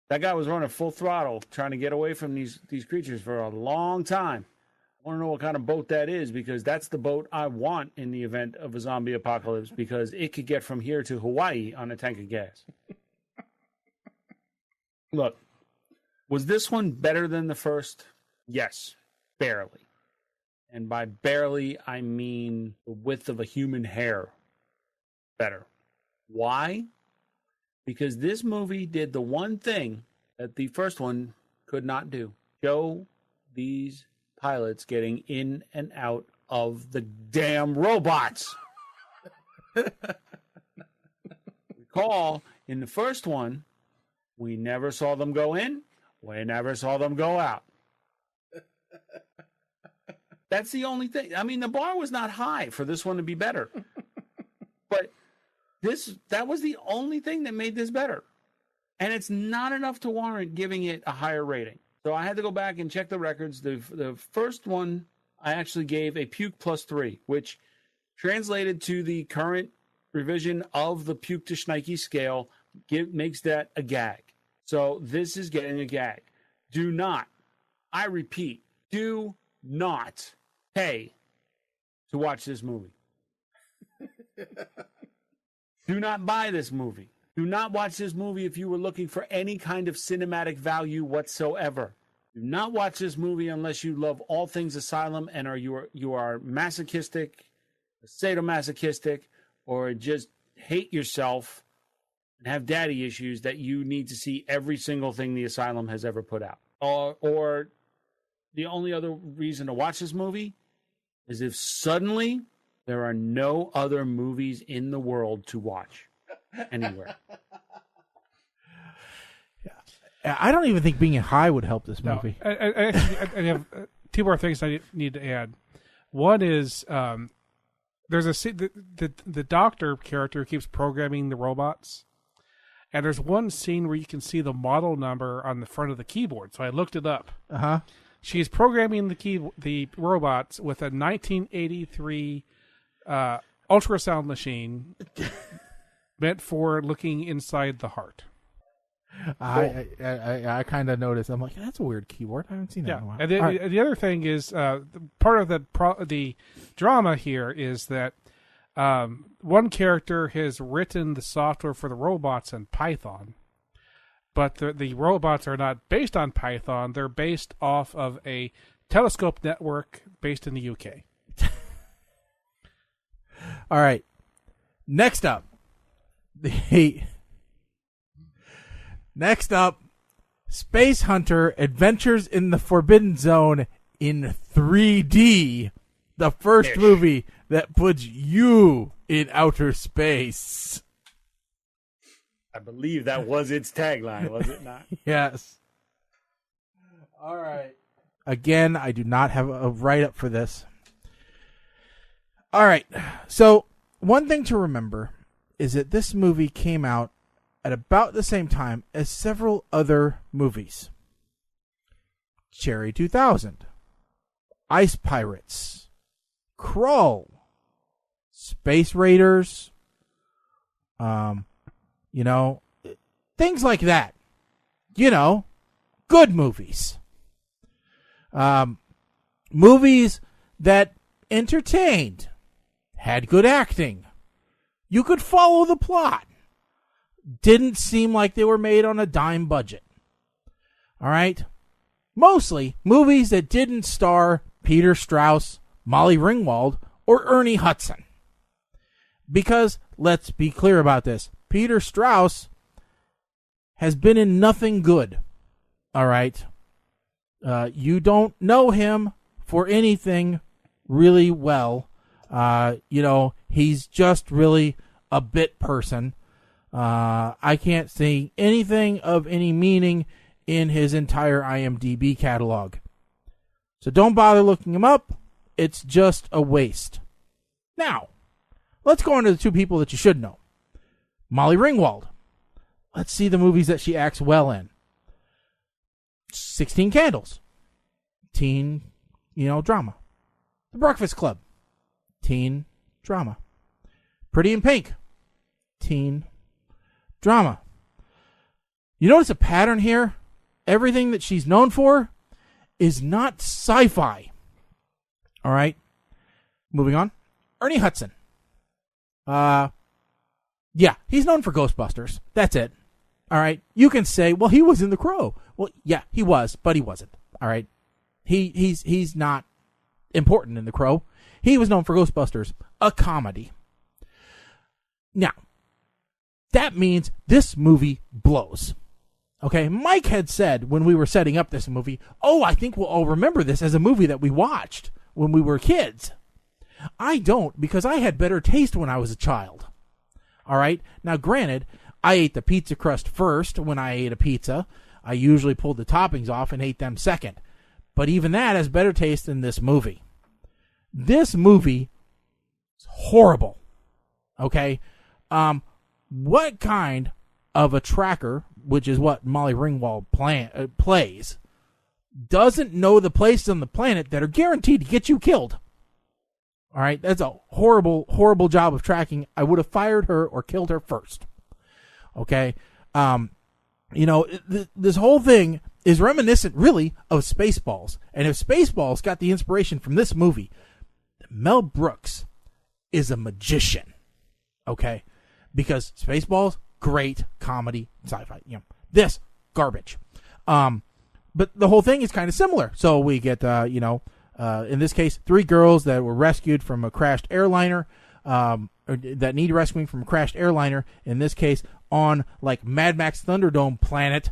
That guy was running full throttle, trying to get away from these creatures for a long time. I want to know what kind of boat that is, because that's the boat I want in the event of a zombie apocalypse, because it could get from here to Hawaii on a tank of gas. Look, was this one better than the first? Yes, barely. And by barely, I mean the width of a human hair better. Why? Because this movie did the one thing that the first one could not do. Show these pilots getting in and out of the damn robots. Recall, in the first one, we never saw them go in. We never saw them go out. That's the only thing. I mean, the bar was not high for this one to be better. But that was the only thing that made this better. And it's not enough to warrant giving it a higher rating. So I had to go back and check the records. The first one, I actually gave a puke +3, which translated to the current revision of the puke to Schneike scale makes that a gag. So this is getting a gag. Do not, I repeat, do not pay to watch this movie. Do not buy this movie. Do not watch this movie if you were looking for any kind of cinematic value whatsoever. Do not watch this movie unless you love all things Asylum and you are masochistic, sadomasochistic, or just hate yourself and have daddy issues that you need to see every single thing the Asylum has ever put out. Or the only other reason to watch this movie is if suddenly there are no other movies in the world to watch anywhere. Yeah. I don't even think being high would help this movie. No, I have two more things I need to add. One is there's the doctor character keeps programming the robots. And there's one scene where you can see the model number on the front of the keyboard. So I looked it up. Uh-huh. She's programming the robots with a 1983 ultrasound machine meant for looking inside the heart. I kind of noticed. I'm like, that's a weird keyboard. I haven't seen that in a while. And the other thing is, part of the drama here is that one character has written the software for the robots in Python, but the robots are not based on Python. They're based off of a telescope network based in the UK. All right. Next up, Space Hunter Adventures in the Forbidden Zone in 3D. The first movie that puts you in outer space. I believe that was its tagline, was it not? Yes. All right. Again, I do not have a write-up for this. All right. So, one thing to remember is that this movie came out at about the same time as several other movies. Cherry 2000, Ice Pirates, Krull, Space Raiders, things like that. Good movies. Movies that entertained, had good acting. You could follow the plot. Didn't seem like they were made on a dime budget. All right? Mostly movies that didn't star Peter Strauss, Molly Ringwald, or Ernie Hudson. Because, let's be clear about this, Peter Strauss has been in nothing good. All right? You don't know him for anything really well. He's just really a bit person. I can't see anything of any meaning in his entire IMDb catalog. So don't bother looking him up. It's just a waste. Now, let's go on to the two people that you should know. Molly Ringwald. Let's see the movies that she acts well in. 16 Candles. Teen, drama. The Breakfast Club. Teen drama. Pretty in Pink. Teen drama. You notice a pattern here? Everything that she's known for is not sci-fi. All right. Moving on. Ernie Hudson. Yeah, he's known for Ghostbusters. That's it. All right. You can say, well, he was in The Crow. Well, yeah, he was, but he wasn't. All right. He's not important in The Crow. He was known for Ghostbusters, a comedy. Now, that means this movie blows. Okay, Mike had said when we were setting up this movie, I think we'll all remember this as a movie that we watched when we were kids. I don't, because I had better taste when I was a child. All right, now granted, I ate the pizza crust first when I ate a pizza. I usually pulled the toppings off and ate them second. But even that has better taste than this movie. This movie is horrible. Okay? What kind of a tracker, which is what Molly Ringwald plays, doesn't know the places on the planet that are guaranteed to get you killed? All right? That's a horrible, horrible job of tracking. I would have fired her or killed her first. Okay? This whole thing is reminiscent, really, of Spaceballs. And if Spaceballs got the inspiration from this movie, Mel Brooks is a magician. Okay? Because Spaceballs, great comedy, sci-fi. This, garbage. But the whole thing is kind of similar. So we get, in this case, 3 girls that were rescued from a crashed airliner, or that need rescuing from a crashed airliner, in this case, on, like, Mad Max Thunderdome planet,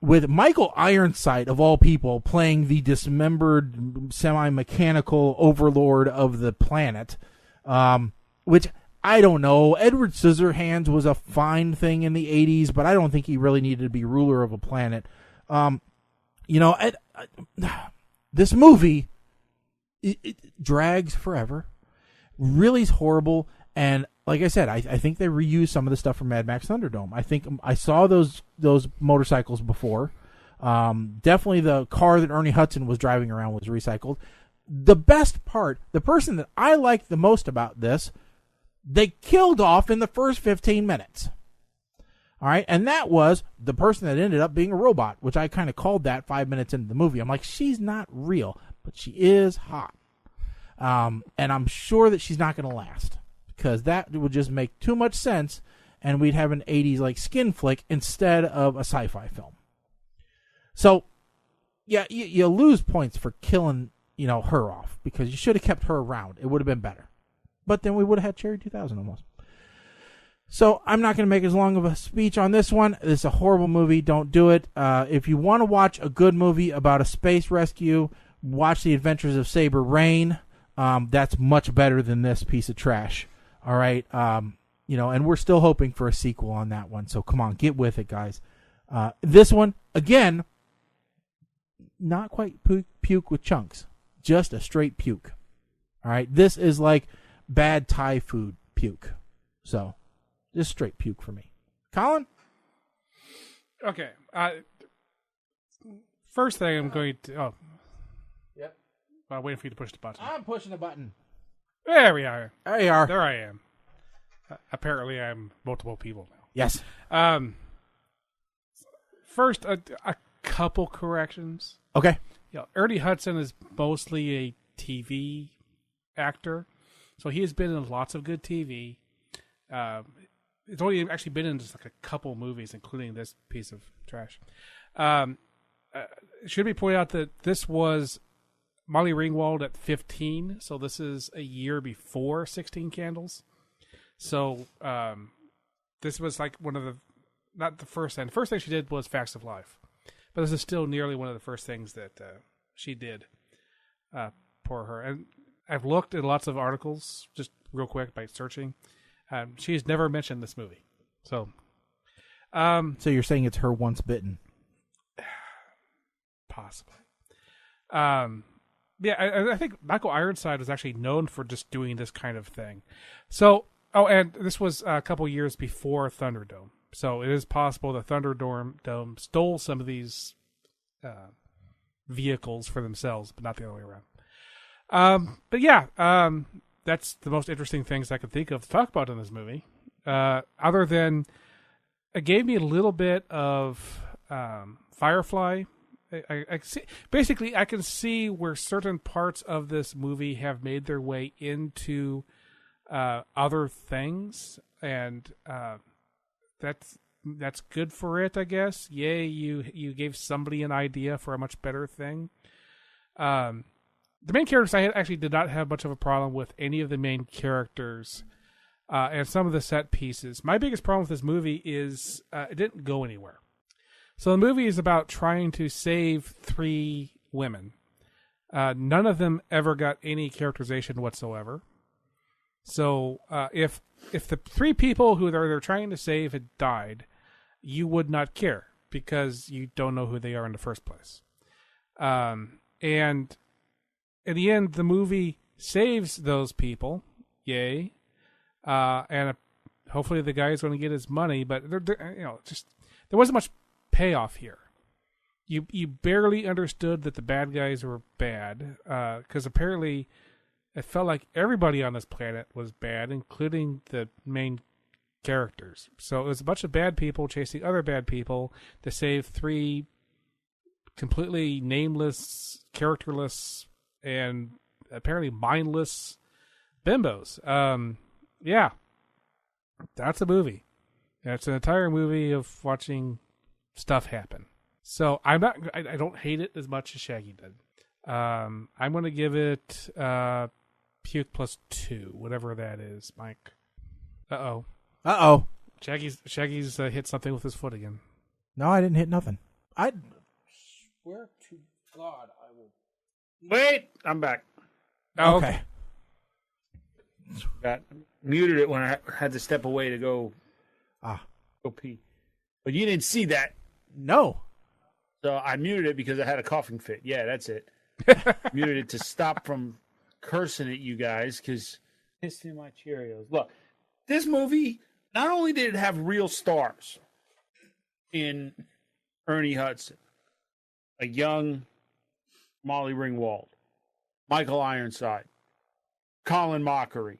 with Michael Ironside, of all people, playing the dismembered, semi-mechanical overlord of the planet, which, I don't know. Edward Scissorhands was a fine thing in the 80s, but I don't think he really needed to be ruler of a planet. This movie, it drags forever, really is horrible, and like I said, I think they reused some of the stuff from Mad Max Thunderdome. I think I saw those motorcycles before. Definitely the car that Ernie Hudson was driving around was recycled. The best part, the person that I liked the most about this, they killed off in the first 15 minutes. All right, and that was the person that ended up being a robot, which I kind of called that 5 minutes into the movie. I'm like, she's not real, but she is hot. And I'm sure that she's not going to last, because that would just make too much sense, and we'd have an 80s like skin flick instead of a sci-fi film. So, yeah, you lose points for killing, her off, because you should have kept her around. It would have been better. But then we would have had Cherry 2000 almost. So I'm not going to make as long of a speech on this one. This is a horrible movie. Don't do it. If you want to watch a good movie about a space rescue, watch The Adventures of Saber Rain. That's much better than this piece of trash. All right. And we're still hoping for a sequel on that one. So come on, get with it, guys. This one, again, not quite puke with chunks. Just a straight puke. All right. This is like bad Thai food puke. So, just straight puke for me. Colin? Okay. First thing I'm going to... Oh. Yep. I'm waiting for you to push the button. I'm pushing the button. There we are. There you are. There I am. Apparently I'm multiple people now. Yes. First, a couple corrections. Okay. Ernie Hudson is mostly a TV actor. So he has been in lots of good TV. It's only actually been in just like a couple movies, including this piece of trash. It should be pointed out that this was Molly Ringwald at 15, so this is a year before 16 Candles. So this was like one of the, not the first thing. The first thing she did was Facts of Life. But this is still nearly one of the first things that she did for her. And I've looked at lots of articles, just real quick, by searching. She's never mentioned this movie. So you're saying it's her Once Bitten? Possibly. Yeah, I think Michael Ironside was actually known for just doing this kind of thing. So, and this was a couple years before Thunderdome. So it is possible that Thunderdome stole some of these vehicles for themselves, but not the other way around. But yeah, that's the most interesting things I could think of to talk about in this movie. Other than it gave me a little bit of Firefly. I see, basically, I can see where certain parts of this movie have made their way into other things, and that's good for it, I guess. Yay, you gave somebody an idea for a much better thing. The main characters, I actually did not have much of a problem with any of the main characters and some of the set pieces. My biggest problem with this movie is it didn't go anywhere. So the movie is about trying to save 3 women. None of them ever got any characterization whatsoever. So if the 3 people who they're trying to save had died, you would not care because you don't know who they are in the first place. And in the end, the movie saves those people. Yay. And hopefully the guy is going to get his money, but there wasn't much payoff here. You barely understood that the bad guys were bad, because apparently it felt like everybody on this planet was bad, including the main characters. So it was a bunch of bad people chasing other bad people to save 3 completely nameless, characterless, and apparently mindless bimbos. Yeah, that's a movie. That's an entire movie of watching stuff happen. So I don't hate it as much as Shaggy did. I'm going to give it puke +2, whatever that is, Mike. Uh-oh. Shaggy's hit something with his foot again. No, I didn't hit nothing. I swear to God I will... Wait! I'm back. Oh, okay. Got muted it when I had to step away to go pee. But you didn't see that. No. So I muted it because I had a coughing fit. Yeah, that's it. Muted it to stop from cursing at you guys because pissing my Cheerios. Look, this movie, not only did it have real stars in Ernie Hudson, a young Molly Ringwald, Michael Ironside, Colin Mockery.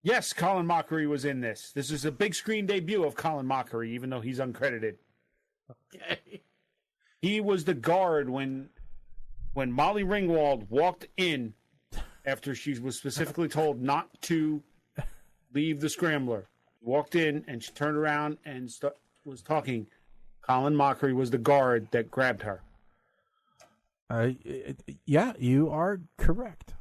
Yes, Colin Mockery was in this. This is a big screen debut of Colin Mockery, even though he's uncredited. Okay. He was the guard when Molly Ringwald walked in after she was specifically told not to leave the Scrambler. Walked in and she turned around and was talking. Colin Mockery was the guard that grabbed her. Yeah, you are correct.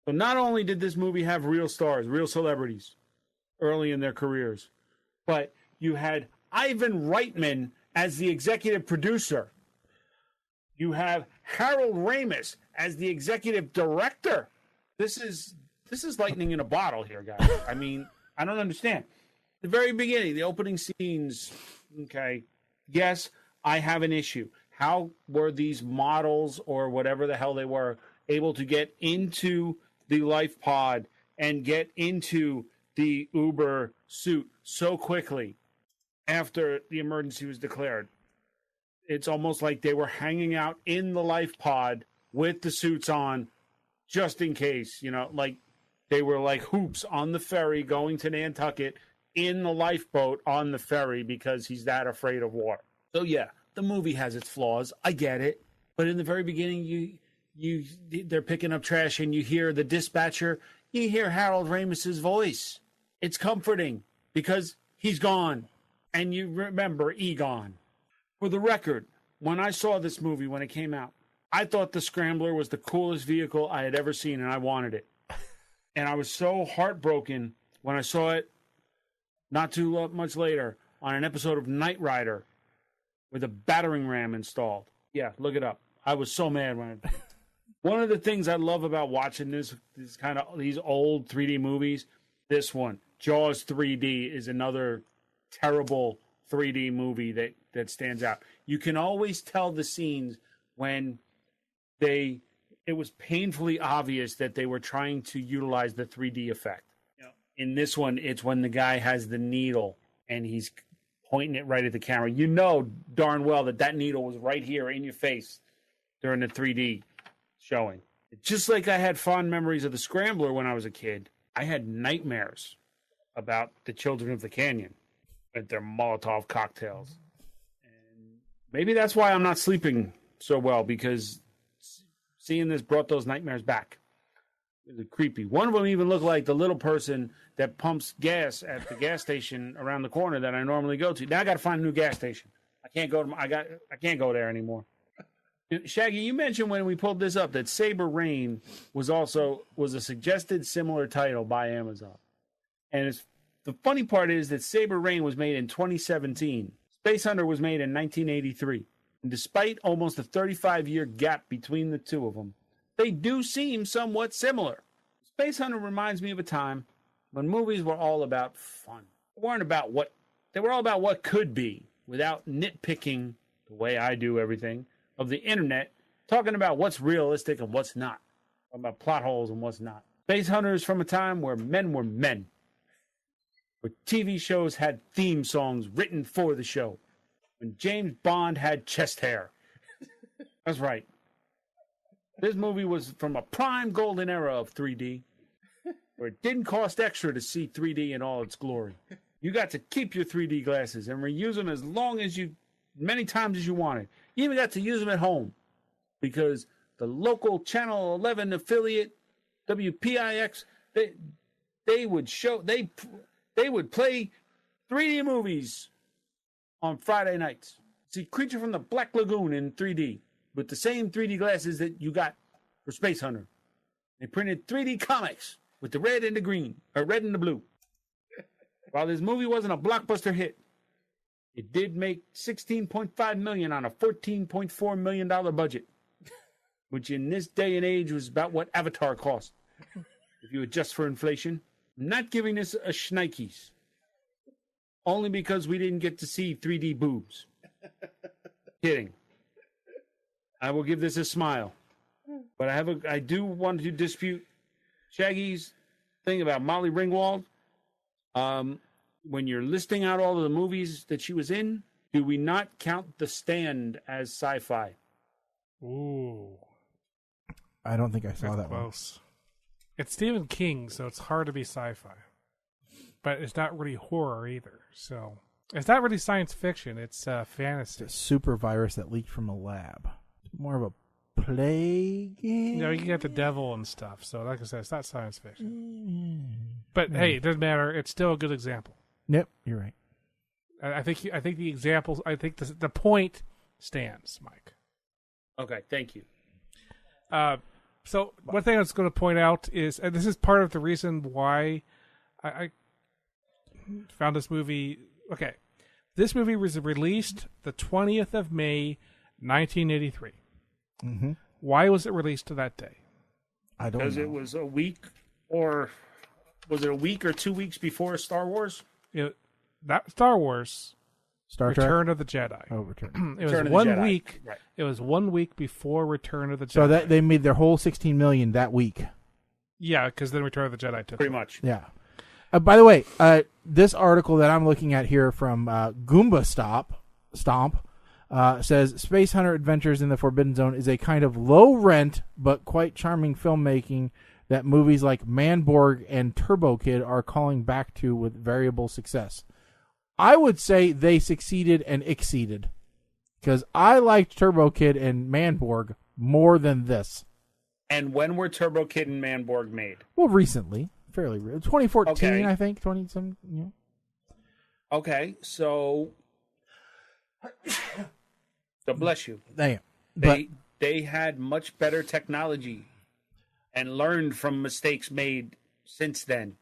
So not only did this movie have real stars, real celebrities early in their careers, but you had Ivan Reitman as the executive producer. You have Harold Ramis as the executive director. This is lightning in a bottle here, guys. I mean, I don't understand. The very beginning, the opening scenes, okay, yes, I have an issue. How were these models or whatever the hell they were able to get into the life pod and get into the Uber suit so quickly after the emergency was declared? It's almost like they were hanging out in the life pod with the suits on just in case, like they were like hoops on the ferry going to Nantucket in the lifeboat on the ferry because he's that afraid of water. So yeah, the movie has its flaws. I get it. But in the very beginning, they're picking up trash and you hear the dispatcher, you hear Harold Ramis's voice. It's comforting because he's gone and you remember Egon. For the record, when I saw this movie when it came out, I thought the Scrambler was the coolest vehicle I had ever seen and I wanted it. And I was so heartbroken when I saw it not too much later on an episode of Knight Rider with a battering ram installed. Yeah, look it up. I was so mad when One of the things I love about watching these old 3D movies, this one, Jaws 3D, is another terrible 3D movie that stands out. You can always tell the scenes when it was painfully obvious that they were trying to utilize the 3D effect. In this one, it's when the guy has the needle and he's pointing it right at the camera. You know darn well that needle was right here in your face during the 3D showing. Just like I had fond memories of the Scrambler when I was a kid, I had nightmares about the children of the canyon and their Molotov cocktails. And maybe that's why I'm not sleeping so well, because seeing this brought those nightmares back. It was creepy. One of them even looked like the little person that pumps gas at the gas station around the corner that I normally go to. Now I got to find a new gas station. I can't go there anymore. Shaggy, you mentioned when we pulled this up that Saber Rain was a suggested similar title by Amazon. And the funny part is that Saber Rain was made in 2017. Space Hunter was made in 1983. And despite almost a 35-year gap between the two of them, they do seem somewhat similar. Space Hunter reminds me of a time when movies were all about fun. They were all about what could be, without nitpicking the way I do everything of the internet, talking about what's realistic and what's not, about plot holes and what's not. Space Hunter is from a time where men were men, where TV shows had theme songs written for the show, when James Bond had chest hair. That's right. This movie was from a prime golden era of 3D, where it didn't cost extra to see 3D in all its glory. You got to keep your 3D glasses and reuse them many times as you wanted. You even got to use them at home, because the local Channel 11 affiliate, WPIX, they would play 3D movies on Friday nights. See Creature from the Black Lagoon in 3D with the same 3D glasses that you got for Space Hunter. They printed 3D comics with the red and the green, or red and the blue. While this movie wasn't a blockbuster hit, it did make $16.5 million on a $14.4 million budget, which in this day and age was about what Avatar cost, if you adjust for inflation. I'm not giving this a shnikes, only because we didn't get to see 3D boobs. Kidding. I will give this a smile, but I do want to dispute Shaggy's thing about Molly Ringwald. When you're listing out all of the movies that she was in, do we not count The Stand as sci-fi? Ooh. I don't think I saw that close. It's Stephen King, so it's hard to be sci-fi. But it's not really horror either. So it's not really science fiction. It's fantasy. It's a super virus that leaked from a lab. It's more of a plague. You know, you get the devil and stuff. So like I said, it's not science fiction. But hey, it doesn't matter. It's still a good example. Yep, you're right. I think the examples. I think the point stands, Mike. Okay, thank you. So one thing I was going to point out is, and this is part of the reason why I found this movie. Okay, this movie was released the 20th of May, 1983. Mm-hmm. Why was it released to that day? I don't know. Because it was a week, or was it a week or 2 weeks before Star Wars? That Star Wars, Star Trek? Return of the Jedi. Oh, Return. It was Return of 1 the Jedi. week. Right. It was 1 week before Return of the Jedi. So that they made their whole $16 million that week. Yeah, because then Return of the Jedi took Pretty it. much. Yeah. By the way, this article that I'm looking at here from Goomba Stomp says Space Hunter Adventures in the Forbidden Zone is a kind of low-rent but quite charming filmmaking that movies like Manborg and Turbo Kid are calling back to with variable success. I would say they succeeded and exceeded, because I liked Turbo Kid and Manborg more than this. And when were Turbo Kid and Manborg made? Well, recently. Fairly recent. 2014, Okay. I think. 20-some, yeah. Okay, so bless you. Damn. But They had much better technology and learned from mistakes made since then.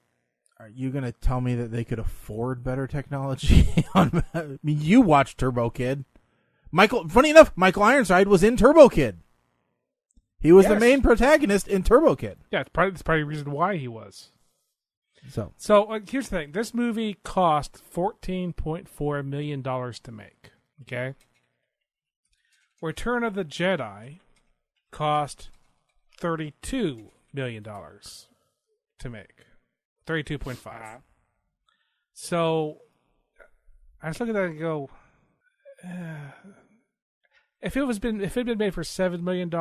are you going to tell me that they could afford better technology? I mean, you watched Turbo Kid. Funny enough, Michael Ironside was in Turbo Kid. He was the main protagonist in Turbo Kid. Yeah, it's probably the reason why he was. So Here's the thing. This movie cost $14.4 million to make. Okay? Return of the Jedi cost $32 million to make. 32.5. So I just look at that and go, if it had been made for $7 million,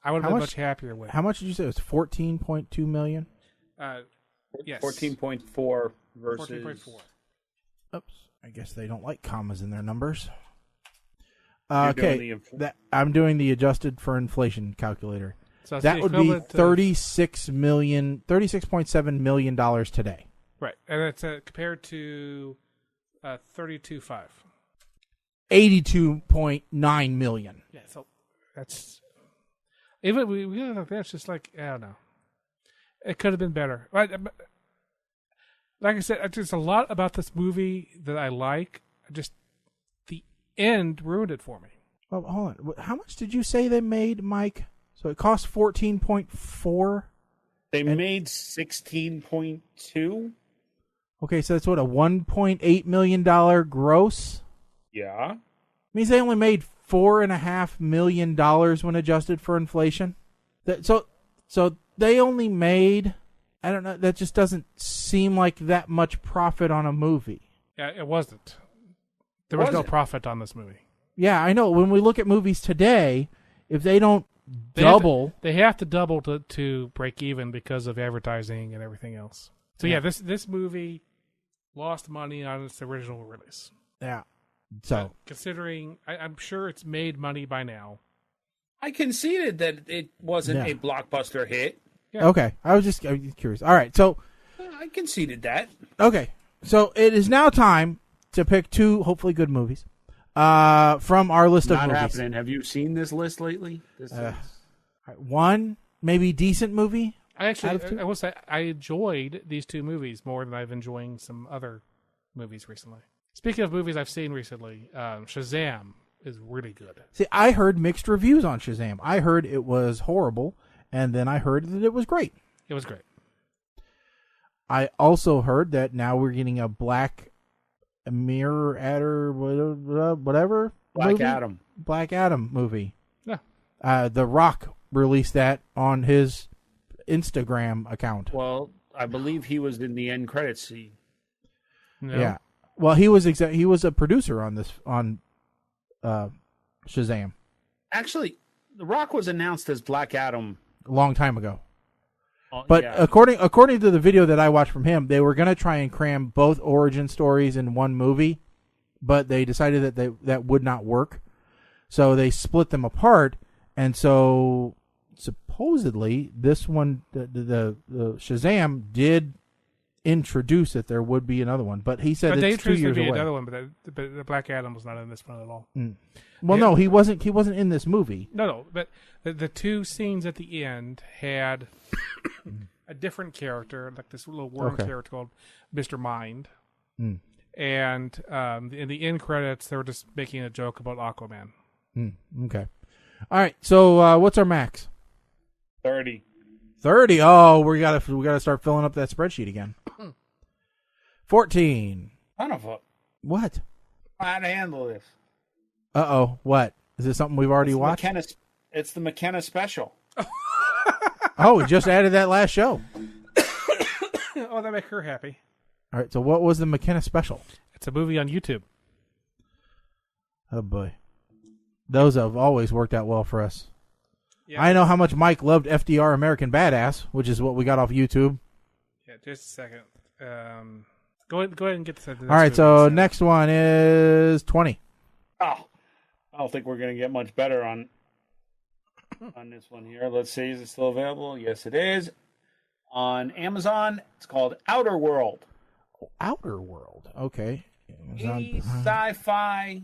I would have been much happier with it. How much did you say? It was $14.2 million? Yes. 14.4 versus 14.4. Oops. I guess they don't like commas in their numbers. You're doing Okay, the I'm doing the adjusted for inflation calculator. So it's That the would be equivalent of- $36.7 million today. Right, and it's compared to 32.5. $82.9 million. Yeah, so that's even we look. That's just like I don't know. It could have been better. Right, like I said, there's a lot about this movie that I like. Just the end ruined it for me. Well, hold on. How much did you say they made, Mike? So it cost 14.4. They made 16.2. Okay, so that's what, a $1.8 million gross? Yeah. Means they only made $4.5 million when adjusted for inflation. So they only made, I don't know, that just doesn't seem like that much profit on a movie. Yeah, it wasn't. There was no profit on this movie. Yeah, I know. When we look at movies today, if they don't double, they have to double to break even because of advertising and everything else. So yeah, this movie lost money on its original release. Yeah. So considering, I'm sure it's made money by now. I conceded that it wasn't a blockbuster hit. Yeah. Okay, I was curious. All right, so I conceded that. Okay, so it is now time to pick two hopefully good movies from our list of movies. Not happening. Have you seen this list lately? One maybe decent movie. I will say I enjoyed these two movies more than I've enjoyed some other movies recently. Speaking of movies I've seen recently, Shazam is really good. See, I heard mixed reviews on Shazam. I heard it was horrible, and then I heard that it was great. It was great. I also heard that now we're getting a Black Mirror Adder, whatever. Black Adam movie. Yeah. The Rock released that on his Instagram account. Well, I believe he was in the end credits scene. No. Yeah. Well, he was a producer on this Shazam. Actually, The Rock was announced as Black Adam a long time ago. But according to the video that I watched from him, they were going to try and cram both origin stories in one movie, but they decided that that would not work. So they split them apart, and so supposedly this one, the Shazam, did introduce that there would be another one, but he said they it's 2 years away. Another one, but the Black Adam was not in this one at all. Well, no, he wasn't in this movie. No, but the two scenes at the end had a different character, like this little worm character called Mr. Mind. And in the end credits, they were just making a joke about Aquaman. Okay. All right, so what's our max? 30. 30. Oh, we gotta start filling up that spreadsheet again. 14. Son of a... What? How to handle this? Uh-oh. What? Is this something we've already watched? It's the McKenna special. Oh, we just added that last show. Oh, that make her happy. All right, so what was the McKenna special? It's a movie on YouTube. Oh, boy. Those have always worked out well for us. Yeah. I know how much Mike loved FDR American Badass, which is what we got off YouTube. Yeah, just a second. Go ahead and get the next all right, so next one is 20. Oh, I don't think we're going to get much better on this one here. Let's see, is it still available? Yes, it is. On Amazon, it's called Outer World. Oh, Outer World. Okay. Sci-fi.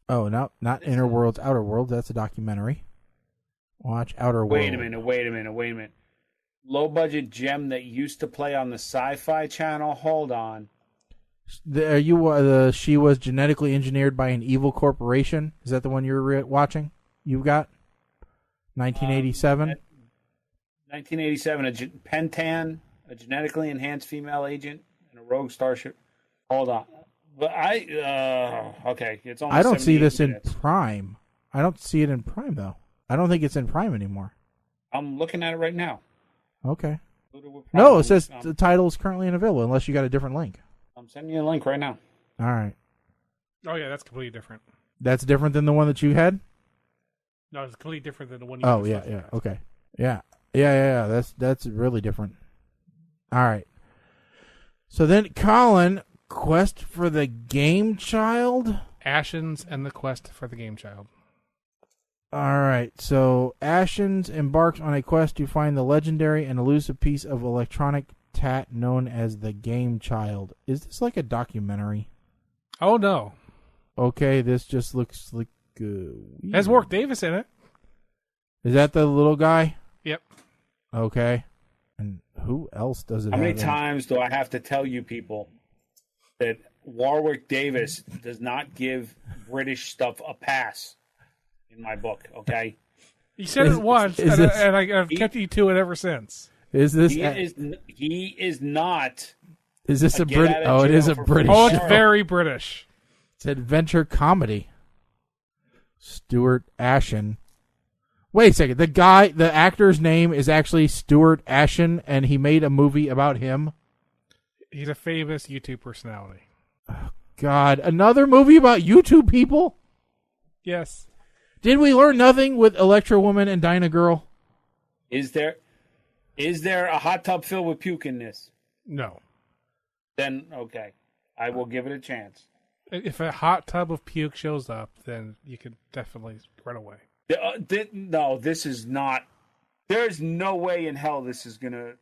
Oh, no, not Inner Worlds, Outer Worlds. That's a documentary. Watch Outer World. Wait a minute. Low-budget gem that used to play on the Sci-Fi Channel. Hold on. She was genetically engineered by an evil corporation. Is that the one you're watching? You've got 1987. 1987. Pentan, a genetically enhanced female agent, and a rogue starship. Hold on, but okay. It's only. I don't see this minutes. in Prime. I don't see it in Prime though. I don't think it's in Prime anymore. I'm looking at it right now. Okay. No, it says the title is currently unavailable unless you got a different link. I'm sending you a link right now. All right. Oh yeah, that's completely different. That's different than the one that you had? No, it's completely different than the one you Oh, yeah. Okay. Yeah. That's really different. All right. So then, Colin, quest for the game child? Ashens and the quest for the game child. All right, so Ashens embarks on a quest to find the legendary and elusive piece of electronic tat known as the game child. Is this like a documentary? Oh, no. Okay, this just looks like... Has Warwick Davis in it. Is that the little guy? Yep. Okay. And who else does it How have many in? times do I have to tell you people that Warwick Davis does not give British stuff a pass in my book, okay? You said it once, and I've kept you to it ever since. Is this... He is not... Is this a British... Oh, it is a British... Oh, it's very British. It's adventure comedy. Stuart Ashen. Wait a second. The actor's name is actually Stuart Ashen, and he made a movie about him? He's a famous YouTube personality. Oh, God. Another movie about YouTube people? Yes. Did we learn nothing with Electra Woman and Dinah Girl? Is there a hot tub filled with puke in this? No. Then, okay. I will give it a chance. If a hot tub of puke shows up, then you could definitely run away. No, this is not. There's no way in hell this is going to...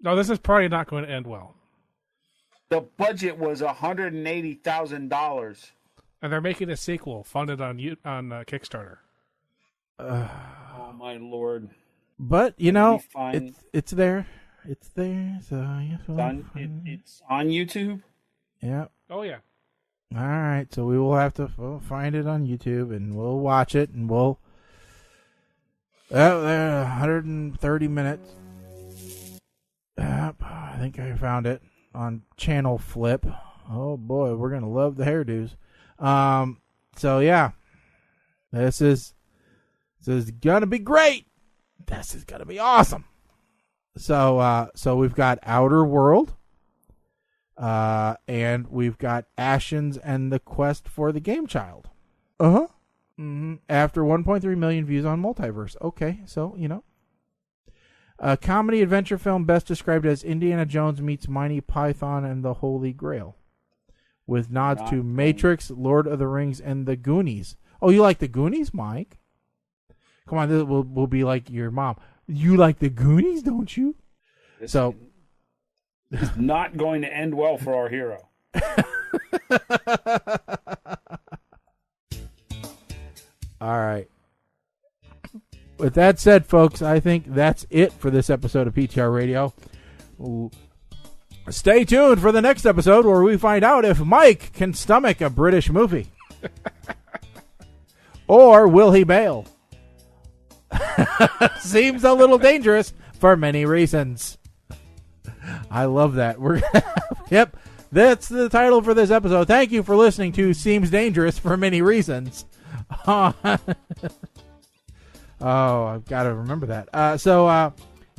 No, this is probably not going to end well. The budget was $180,000. And they're making a sequel funded on Kickstarter. Oh, my Lord. But, you know, it's there. It's there. So it's on YouTube? Yeah. Oh, yeah. All right. So we will have to find it on YouTube, and we'll watch it, and we'll... there, 130 minutes. I think I found it on Channel Flip. Oh, boy. We're going to love the hairdos. So, yeah. This is going to be great. This is going to be awesome. So we've got Outer World, and we've got Ashens and the Quest for the Game Child. Uh-huh. Mm-hmm. After 1.3 million views on Multiverse. Okay, so, you know. A comedy adventure film best described as Indiana Jones meets Monty Python and the Holy Grail, with nods to Matrix, Lord of the Rings, and the Goonies. Oh, you like the Goonies, Mike? Come on, this will be like your mom. You like the Goonies, don't you? This is not going to end well for our hero. All right. With that said, folks, I think that's it for this episode of PTR Radio. Stay tuned for the next episode where we find out if Mike can stomach a British movie. Or will he bail? Seems a little dangerous for many reasons. I love that. Yep, that's the title for this episode. Thank you for listening to Seems Dangerous for Many Reasons. Oh, I've got to remember that.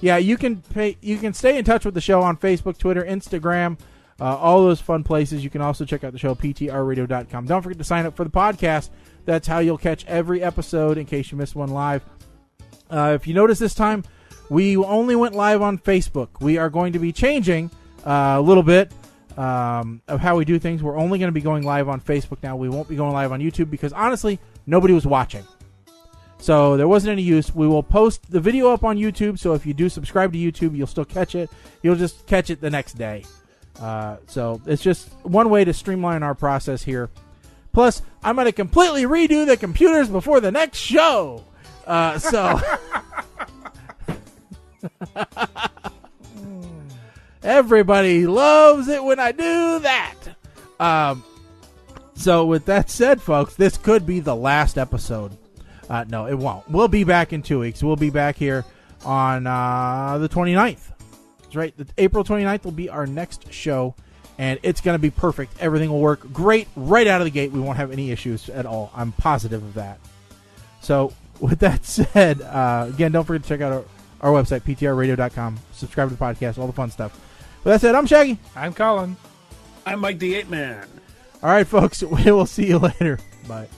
Yeah, you can stay in touch with the show on Facebook, Twitter, Instagram, all those fun places. You can also check out the show, PTRradio.com. Don't forget to sign up for the podcast. That's how you'll catch every episode in case you missed one live. If you notice this time, we only went live on Facebook. We are going to be changing a little bit of how we do things. We're only going to be going live on Facebook now. We won't be going live on YouTube because, honestly, nobody was watching. So there wasn't any use. We will post the video up on YouTube, so if you do subscribe to YouTube, you'll still catch it. You'll just catch it the next day. So it's just one way to streamline our process here. Plus, I'm going to completely redo the computers before the next show. Everybody loves it when I do that. So with that said, folks, this could be the last episode. No, it won't. We'll be back in 2 weeks. We'll be back here on the 29th. That's right. April 29th will be our next show, and it's going to be perfect. Everything will work great right out of the gate. We won't have any issues at all. I'm positive of that. So with that said, again, don't forget to check out our website, PTRradio.com. Subscribe to the podcast, all the fun stuff. With that said, I'm Shaggy. I'm Colin. I'm Mike the 8-Man. All right, folks. We will see you later. Bye.